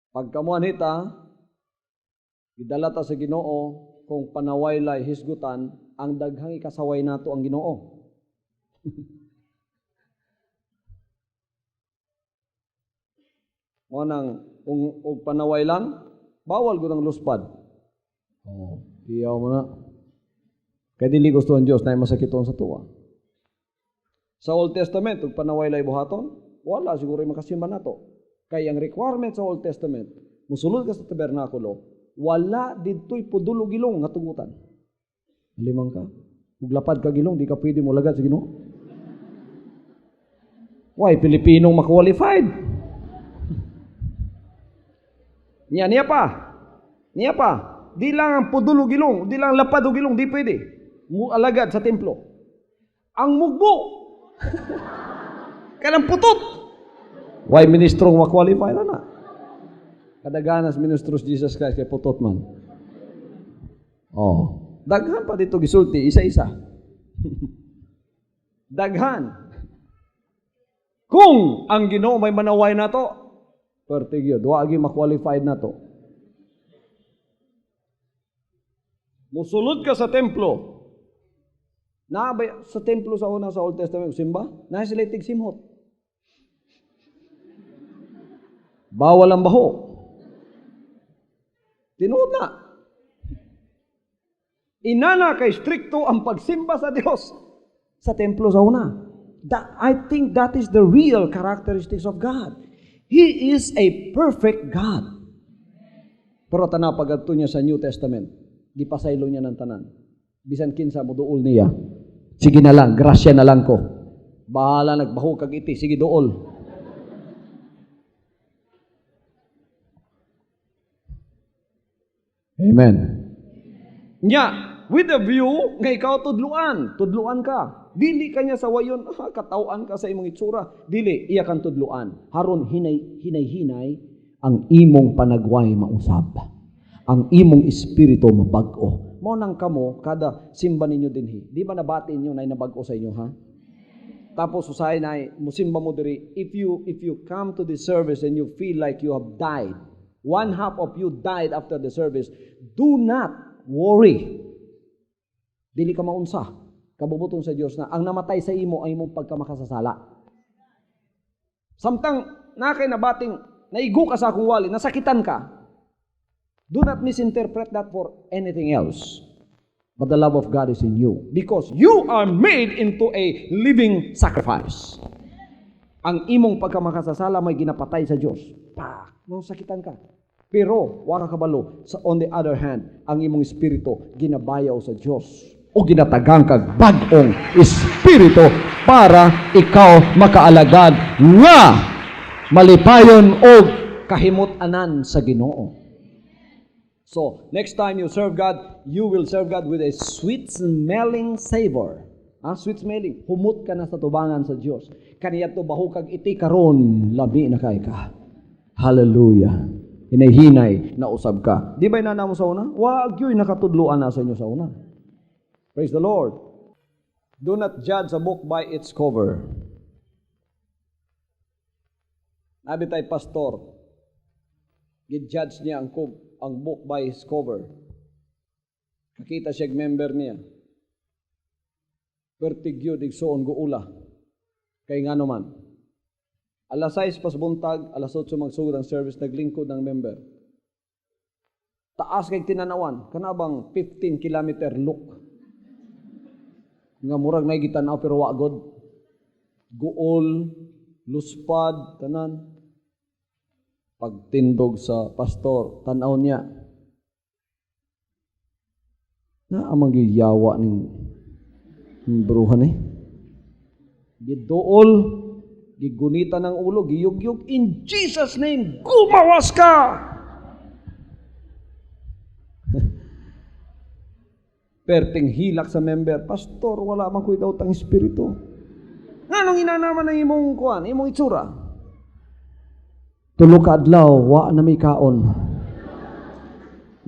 Pagkamuan hita, idalata sa Ginoo, kung panawaylay hisgutan, ang daghang ikasaway nato ang Ginoo. Mo nang ug panaway lang, bawal gud ang luspad. Iyaw mo na. Kaya dili gusto ang Diyos na masakiton sa tuwa. Sa Old Testament, ug panawaylay buhaton, wala siguro makasimba nato. Kaya ang requirement sa Old Testament, musulod ka sa tabernakulo, wala dito'y pudulog gilong nga tungutan. Alimang ka. Muglapad ka gilong, di ka pwede mo lagad sa Ginoo. Why, Pilipinong ma-qualified. Niya pa. Di lang ang pudulog gilong, di lang lapad o gilong, di pwede. Alagad sa templo. Ang mugbo. Kanang putot. Why, ministrong ma-qualified na. Kadaganas ministros Jesus Christ kay putot man. Daghan pa dito gisulti, isa-isa. Daghan. Kung ang Ginoo may manaway na to, pertigyo, duwa agi ma-qualified na to. Musulod ka sa templo. Sa templo sa una sa Old Testament, simba, na sila tigsimhot. Bawal ang baho. Tinuod na. Inana kay stricto ang pagsimba sa Dios sa templo sa una. I think that is the real characteristics of God. He is a perfect God. Pero tanaw pagadto niya sa New Testament, gipasaylo niya ng tanan. Bisan kinsa mo duol niya. Sige na lang, grasya na lang ko. Bahala nagbaho kag iti, sige duol. Amen. Nya, with the view nga ikaw tudluan ka. Dili kanya sa wayon, katawan ka sa imong itsura. Dili, iya kang tudluan. Haron hinay-hinay ang imong panagway mausab. Ang imong espiritu mabag-o. Mo nang kamo, kada simba ninyo dinhi. Di ba nabati inyo na nabag-o sa inyo, ha? Tapos usay na, musimba mo diri, if you come to the service and you feel like you have died, one half of you died after the service, do not worry. Dili ka maunsa. Kabubuton sa Dios na ang namatay sa imo ay imong pagkamakasasala. Samtang nakay nabating naigo ka sa akong wali, nasakitan ka. Do not misinterpret that for anything else. But the love of God is in you because you are made into a living sacrifice. Ang imong pagkamakasasala may ginapatay sa Dios. Sakitan ka. Pero, wala kabalo. On the other hand, ang imong espiritu, ginabayaw sa Diyos. O ginatagang kag bagong espiritu para ikaw makaalagad nga malipayon o kahimot-anan sa Ginoo. So, next time you serve God, you will serve God with a sweet-smelling savor. Sweet-smelling. Humot ka na sa tubangan sa Diyos. Kaniya to bahukag iti karon, labi na kay ka. Hallelujah. Hinay-hinay na usab ka. Di ba inana mo sa una? Wag yun nakatudluan na sa inyo sa una. Praise the Lord. Do not judge a book by its cover. Nabi tay pastor, gid-judge niya ang book by its cover. Nakita siya member niya. Pertigyo digsoon guula. Kay nga naman. Alas 6 pas buntag, alas 8 magsugod ang service, naglingkod ng member. Taas kay tinanawan, kanabang 15 kilometer look. Nga murag na gitanaw pero wagod. Guol, luspad, tanan. Pagtindog sa pastor, tanaw niya. Na amang giyawa ning bruhan eh. Giduol, gigunita ng ulo, giyugyug, in Jesus name, gumawas ka! Perting hilak sa member, pastor, wala man ko'y daw tang espiritu. Nga nung inanaman ng imong kuan, imong itsura. Tulo ka adlaw, wa na may kaon.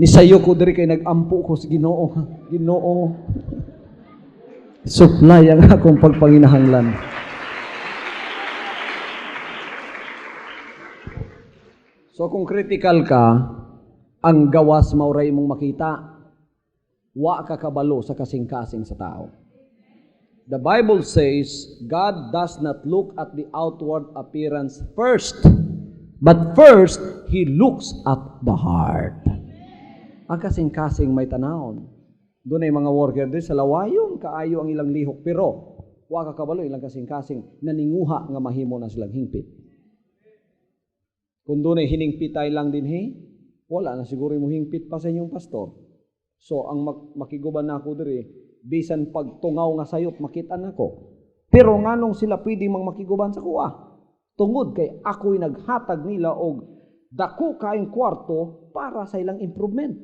Nisayo ko diri kay nagampo ko sa Ginoo. Ginoo. Supply ang akong pagpanginahanglan. So kung critical ka, ang gawas mauray mong makita. Wa ka kabalo sa kasing-kasing sa tao. The Bible says, God does not look at the outward appearance first, but first, He looks at the heart. Ang kasing-kasing may tanawon. Doon ay mga worker din sa lawayon, kaayo ang ilang lihok, pero wa ka kabalo ilang kasing-kasing naninguha nga mahimo na silang hingpit. Kung doon ay hiningpitay lang din, wala na siguro mo hingpit pa sa inyong pastor. So, ang makiguban na ako diri, bisan pagtungaw nga sayop, makita na ko. Pero nganong sila pwede mang makiguban sa kuha? Tungod kay ako'y naghatag nila og dako kaayong kwarto para sa ilang improvement.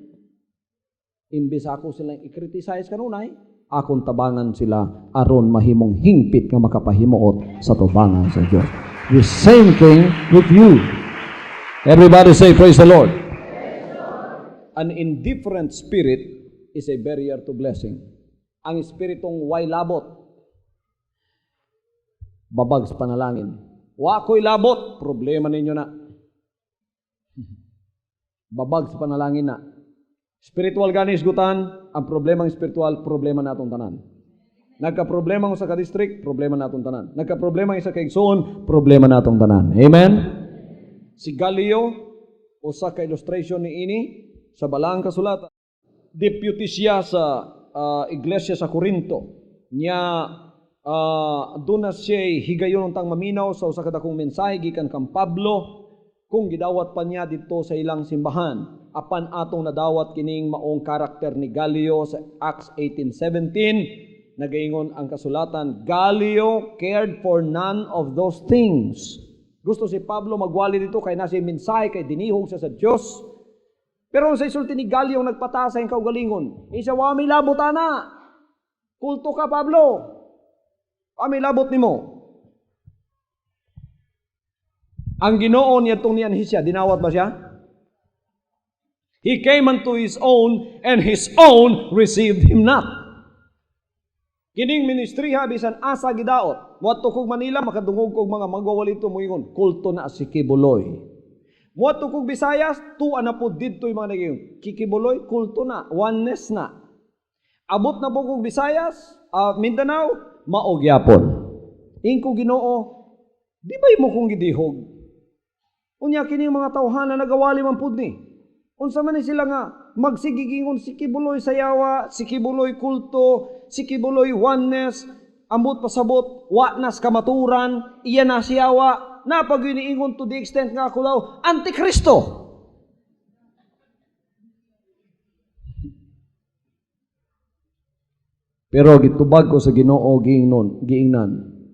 Imbes ako silang i-criticize kanunay, akong tabangan sila aron mahimong hingpit nga makapahimuot sa tubangan sa Diyos. The same thing with you. Everybody say, praise the Lord. An indifferent spirit is a barrier to blessing. Ang espiritong way labot, babag sa panalangin. Wa ko'y labot, problema ninyo na. Babag sa panalangin na. Spiritual ganis gutan, ang problemang spiritual, problema natong tanan. Nagka-problema sa ka-district, problema natong tanan. Nagka-problema sa kaigsoon, problema natong tanan. Amen? Si Galileo, o sa ka-illustration ni ini, sa balang kasulatan, deputy siya sa iglesia sa Corinto. Niya, doon na siya higayon tang maminaw sa usa kadakong mensahe gikan kang Pablo, kung gidawat pa niya dito sa ilang simbahan. Apan atong nadawat kining maong karakter ni Galileo sa Acts 18:17, nagaingon ang kasulatan, Galileo cared for none of those things. Gusto si Pablo magwali dito kay nasa mensahe kay dinihog siya sa Diyos. Pero sa isulti ni Galileo nagpataas sa kaugalingon. Isa wa may labot ana. Kulto ka Pablo. Wa may labot nimo. Ang Ginoo niya tong niyan siya, dinawat ba siya? He came unto his own and his own received him not. Kining ministriha bisan asa gidaot. Moadto kog Manila makadungog kog mga magwawalito moingon, kulto na si Kibuloy. Moadto kog Visayas, tuwa na po didto yung mga naging kikibuloy, kulto na, oneness na. Abot na po kog Visayas, Mindanao, maogyapon. Ingko Ginoo, di ba mo kong gidihog? Unya kini mga tawhana nagawali man pud ni. Unsa man ni sila nga magsigigingon si Kibuloy sayawa, si Kibuloy kulto, si Kibuloy oneness, ambot pasabot, wa nas kamaturan, iya na siyawa. Napag-iniingon to the extent nga ako daw, Antikristo. Pero gitubag ko sa Ginoo giingnan,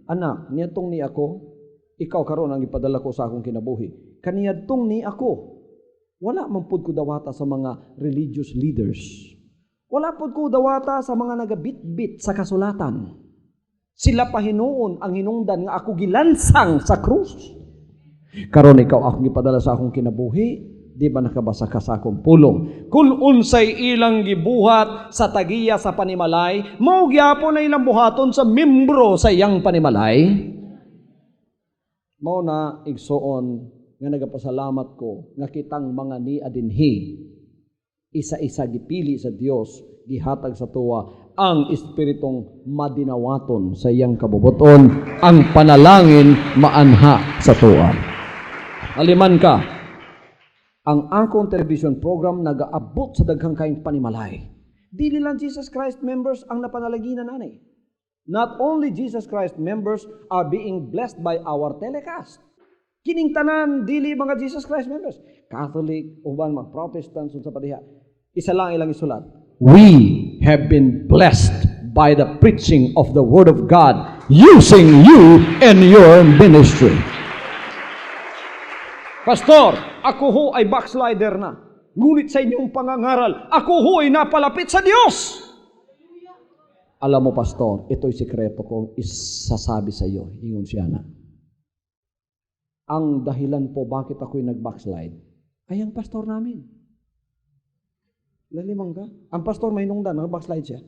anak, niyadtong ni ako, ikaw karon ang ipadala ko sa akong kinabuhi. Kaniyadtong ni ako, wala man pud ko dawata sa mga religious leaders. Wala pud ko dawata sa mga nagabit-bit sa kasulatan. Sila pa hinuon ang hinungdan nga ako gilansang sa krus. Karon ikaw akong ipadala sa akong kinabuhi, Di ba nakabasa ka sa akong pulong? Kung unsay ilang gibuhat sa tagiya sa panimalay, mao gyapon na ilang buhaton sa membro sa iyang panimalay. Mao na igsuon nga nagapasalamat ko nga kitang mga ni adinhi isa-isa gipili sa Dios gihatag sa tuwa ang espiritong madinawaton sa iyang kabubuton, ang panalangin maanha sa tuwa. Aliman ka, ang akong television program nagaabot sa daghang kaayong panimalay. Dili lang Jesus Christ members ang napanalaginan ani. Not only Jesus Christ members are being blessed by our telecast. Kining tanan dili mga Jesus Christ members, Catholic uban mga Protestant sa padiha. Isa lang ilang isulat. We have been blessed by the preaching of the Word of God using you in your ministry. Pastor, ako ho ay backslider na. Ngunit sa inyong pangangaral, ako ho ay napalapit sa Diyos. Alam mo, Pastor, ito'y sikreto kong isasabi sa iyo. Ingon siya na. Ang dahilan po bakit ako'y nag-backslide ay ang pastor namin. Lalimang ka? Ang pastor may nungdan, nag-backslide siya.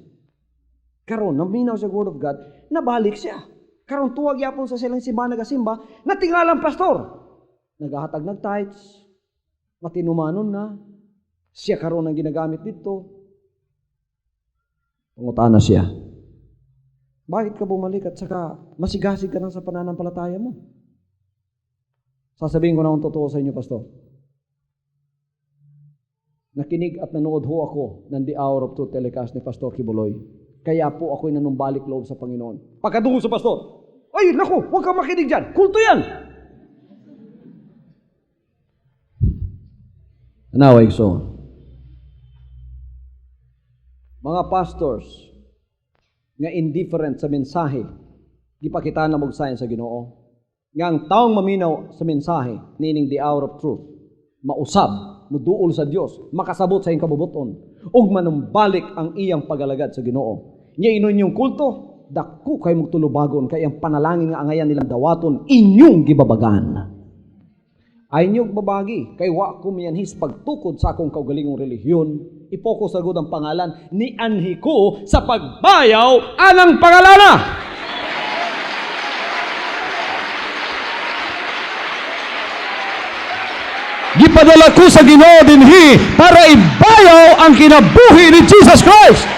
Karon, naminaw sa Word of God, nabalik siya. Karon, tuwag yapon sa silang simba, nagasimba, natingalang pastor. Nagahatag ng tithes, matinumanon na, siya karon ang ginagamit dito. Pangutana siya, bakit ka bumalik at saka masigasig ka na sa pananampalataya mo? Sasabihin ko na ang totoo sa inyo, Pastor. Nakinig at nanood ho ako ng The Hour of Truth telecast ni Pastor Kibuloy. Kaya po ako'y nanumbalik loob sa Panginoon. Pagkadungo sa Pastor, ay naku, huwag kang makinig dyan, kulto yan! Anaway, so, mga pastors nga indifferent sa mensahe, ipakita na magsayan sa Ginoo. Nga ang taong maminaw sa mensahe, meaning the hour of truth, mausab, muduol sa Dios, makasabot sa iyang kabubuton, ug manumbalik ang iyang pagalagad sa Ginoo. Nya inon yung kulto, dako kay magtulubagon kay ang panalangin nga angayan nilang dawaton inyong gibabagan. Ay niyog babagi, kay wa ko miyanhis pagtukod sa akong kaugalingong relihiyon, ipokus agud ang pangalan ni anhi ko sa pagbayaw anang pangalana. Gipadala ko sa Ginoo dinhi para ibayaw ang kinabuhi ni Jesus Christ.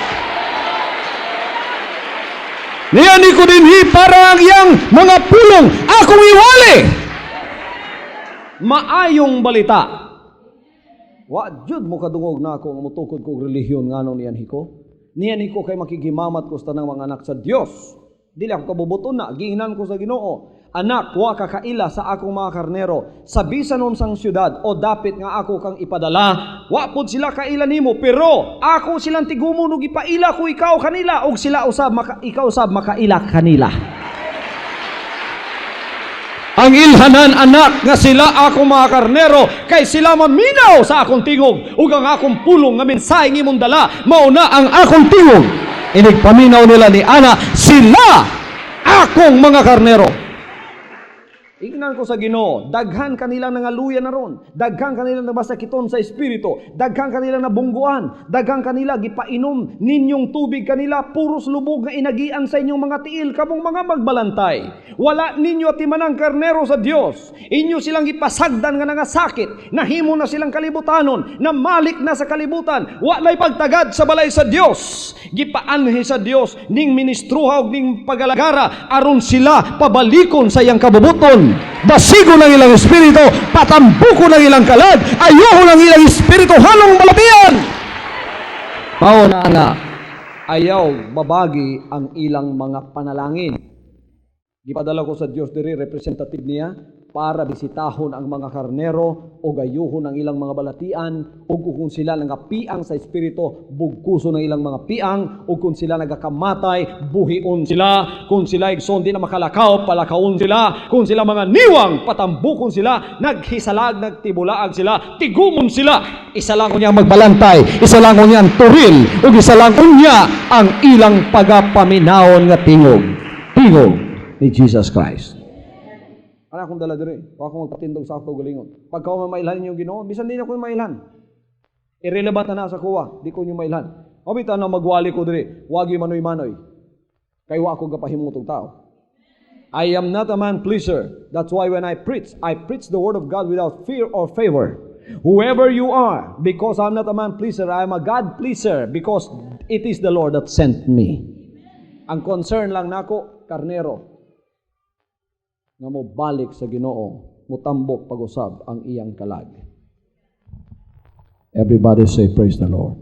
Niyani ko dinhi para ang iyang mga pulong akong iwali. Maayong balita. Wa jud mo kadungog na ako nga mutukod ko relihiyon nganong niyan hiko. Niyan hiko kay makigimamat ko sa tanang mga anak sa Dios. Dili ako kabubuton na giingnan ko sa Ginoo. Anak, wa kakaila sa akong mga karnero sa bisan unsang syudad o dapit nga ako kang ipadala. Wa pud sila kaila nimo, pero ako silang tigumon ug ipaila ko ikaw kanila ug sila usab ikaw usab makaila kanila. Ang ilhanan anak nga sila akong mga karnero kay sila maminaw sa akong tingog ug ang akong pulong nga mensahe imong dala mao na ang akong tingog. Inig paminaw nila ni ana sila akong mga karnero. Ingnan ko sa Ginoo, daghan kanilang nangaluya na ron, daghan kanilang nabasakiton sa espiritu, daghan kanilang nabungguan, daghan kanila gipainom ninyong tubig kanila, puros lubog nga inagian sa inyong mga tiil, kamong mga magbalantay. Wala ninyo timanang karnero sa Dios. Inyo silang gipasagdan nga nangasakit, nahimo na silang kalibutanon, na malik na sa kalibutan, walay pagtagad sa balay sa Dios. Gipaanhi sa Dios ning ministruha ug ning pagalagara aron sila pabalikon sa iyang kabubuton. Basigo ng ilang espiritu, patambuko ng ilang kalad, ayuho ng ilang espiritu halong malapian. Pauna na ayaw babagi ang ilang mga panalangin. Gipadala ko sa Dios diri representative niya para bisitahon ang mga karnero o gayuhon ang ilang mga balatian o kung sila nagapiang sa espiritu, bugkuso ng ilang mga piang o kung sila nagakamatay, buhion sila, kung sila igsoon di na makalakaw, palakaon sila, kung sila mga niwang, patambukon sila, naghisalag, nagtibulaag sila, tigumon sila. Isa lang ko niya magbalantay, isa lang ko niya ang turil, o isa lang ko niya ang ilang pagapaminaon nga tingog. Tingog ni Jesus Christ. Ano akong dala diri? O akong magpatindog sa ako galingon. Pagka ako mailhan yung Ginoo, bisan din ako mailhan. Irrelevant na sa kuwa, di ko nyo mailhan. O bita na magwali ko diri, wag yung manoy-manoy. Kaya wa ako gapahimutong tao. I am not a man pleaser. That's why when I preach the word of God without fear or favor. Whoever you are, because I'm not a man pleaser, I am a God pleaser because it is the Lord that sent me. Ang concern lang nako, karnero, nga mo balik sa Ginoo, mutambok pag-usab ang iyang kalag. Everybody say praise the Lord.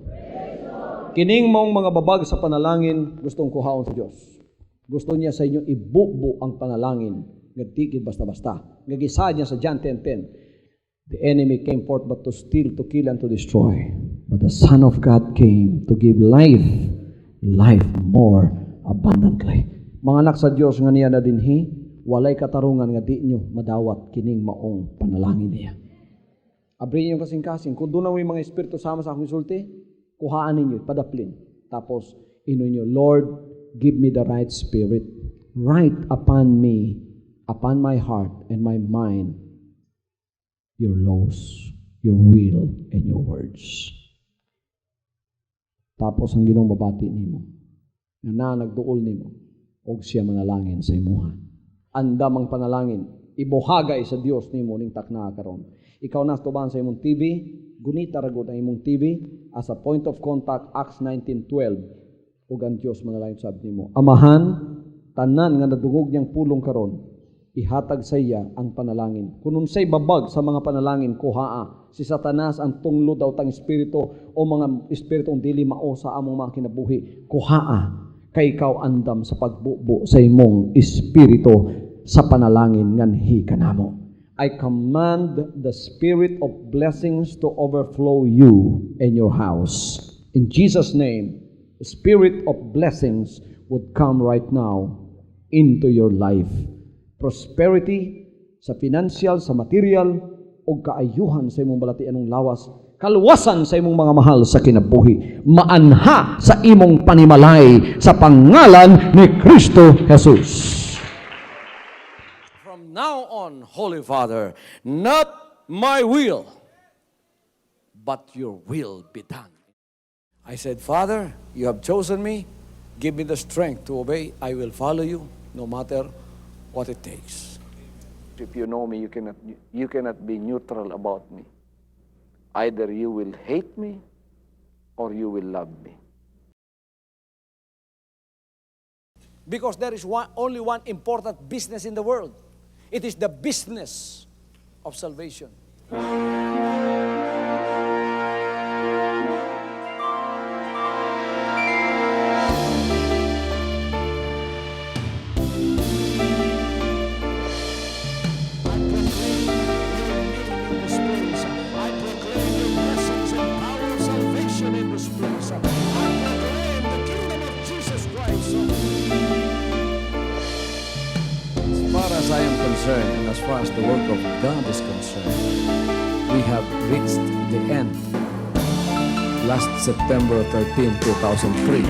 Kining mong mga babag sa panalangin, gustong kuhaon sa Diyos. Gusto niya sa inyo ibubo ang panalangin, nga tigid basta-basta. Ngagisa niya sa John 10:10. The enemy came forth but to steal, to kill, and to destroy. But the Son of God came to give life, life more abundantly. Mga anak sa Diyos nga niya na dinhi, walay katarungan nga di nyo madawat kining maong panalangin niya. Abri niyo kasing-kasing. Kung doon na may mga espiritu sama sa akong isulti, kuhaan ninyo, padaplin. Tapos, ino nyo, Lord, give me the right spirit. Write upon me, upon my heart and my mind, your laws, your will, and your words. Tapos ang Ginoong babati nimo, na nagduol nimo, og siya manalangin sa imuha. Andam ang panalangin, ibuhagay sa Dios nimo ning takna karon. Ikaw na tuban sa imong TV, gunita ra gud ang imong TV as a point of contact, Acts 19:12. Ug ang Dios manalangin sa nimo. Amahan, tanan nga nadungog niyang pulong karon, ihatag sa iya ang panalangin. Kung unsay babag sa mga panalangin, kuhaa. Si Satanas ang tunglo daw tang espiritu o mga espiritong dili mao sa among mga kinabuhi. Kuhaa. Kay ikaw andam sa pagbubo sa imong espiritu sa panalangin nganhi kanamo. I command the spirit of blessings to overflow you and your house. In Jesus' name, the spirit of blessings would come right now into your life. Prosperity sa financial, sa material, o kaayuhan sa imong balatian ng lawas, kaluwasan sa imong mga mahal sa kinabuhi, maanha sa imong panimalay sa pangalan ni Kristo Jesus. From now on, Holy Father, not my will, but your will be done. I said, Father, you have chosen me. Give me the strength to obey. I will follow you no matter what it takes. If you know me, you cannot be neutral about me. Either you will hate me or you will love me. Because there is only one important business in the world. It is the business of salvation. As I am concerned, and as far as the work of God is concerned, we have reached the end. Last September 13, 2003.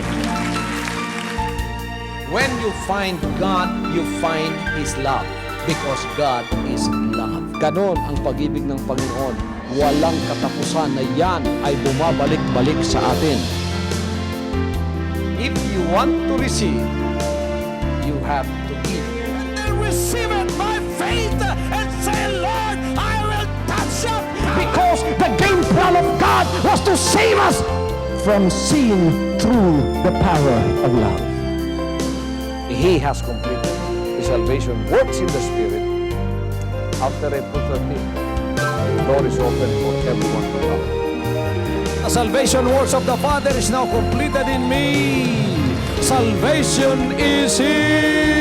When you find God, you find His love. Because God is love. Ganon ang pag-ibig ng Panginoon. Walang katapusan na yan ay bumabalik-balik sa atin. If you want to receive, you have to give. Receive it by faith and say, Lord, I will touch up. Because the game plan of God was to save us from seeing through the power of love. He has completed. The salvation works in the Spirit. After April 13, the door is open for everyone to come. The salvation works of the Father is now completed in me. Salvation is here.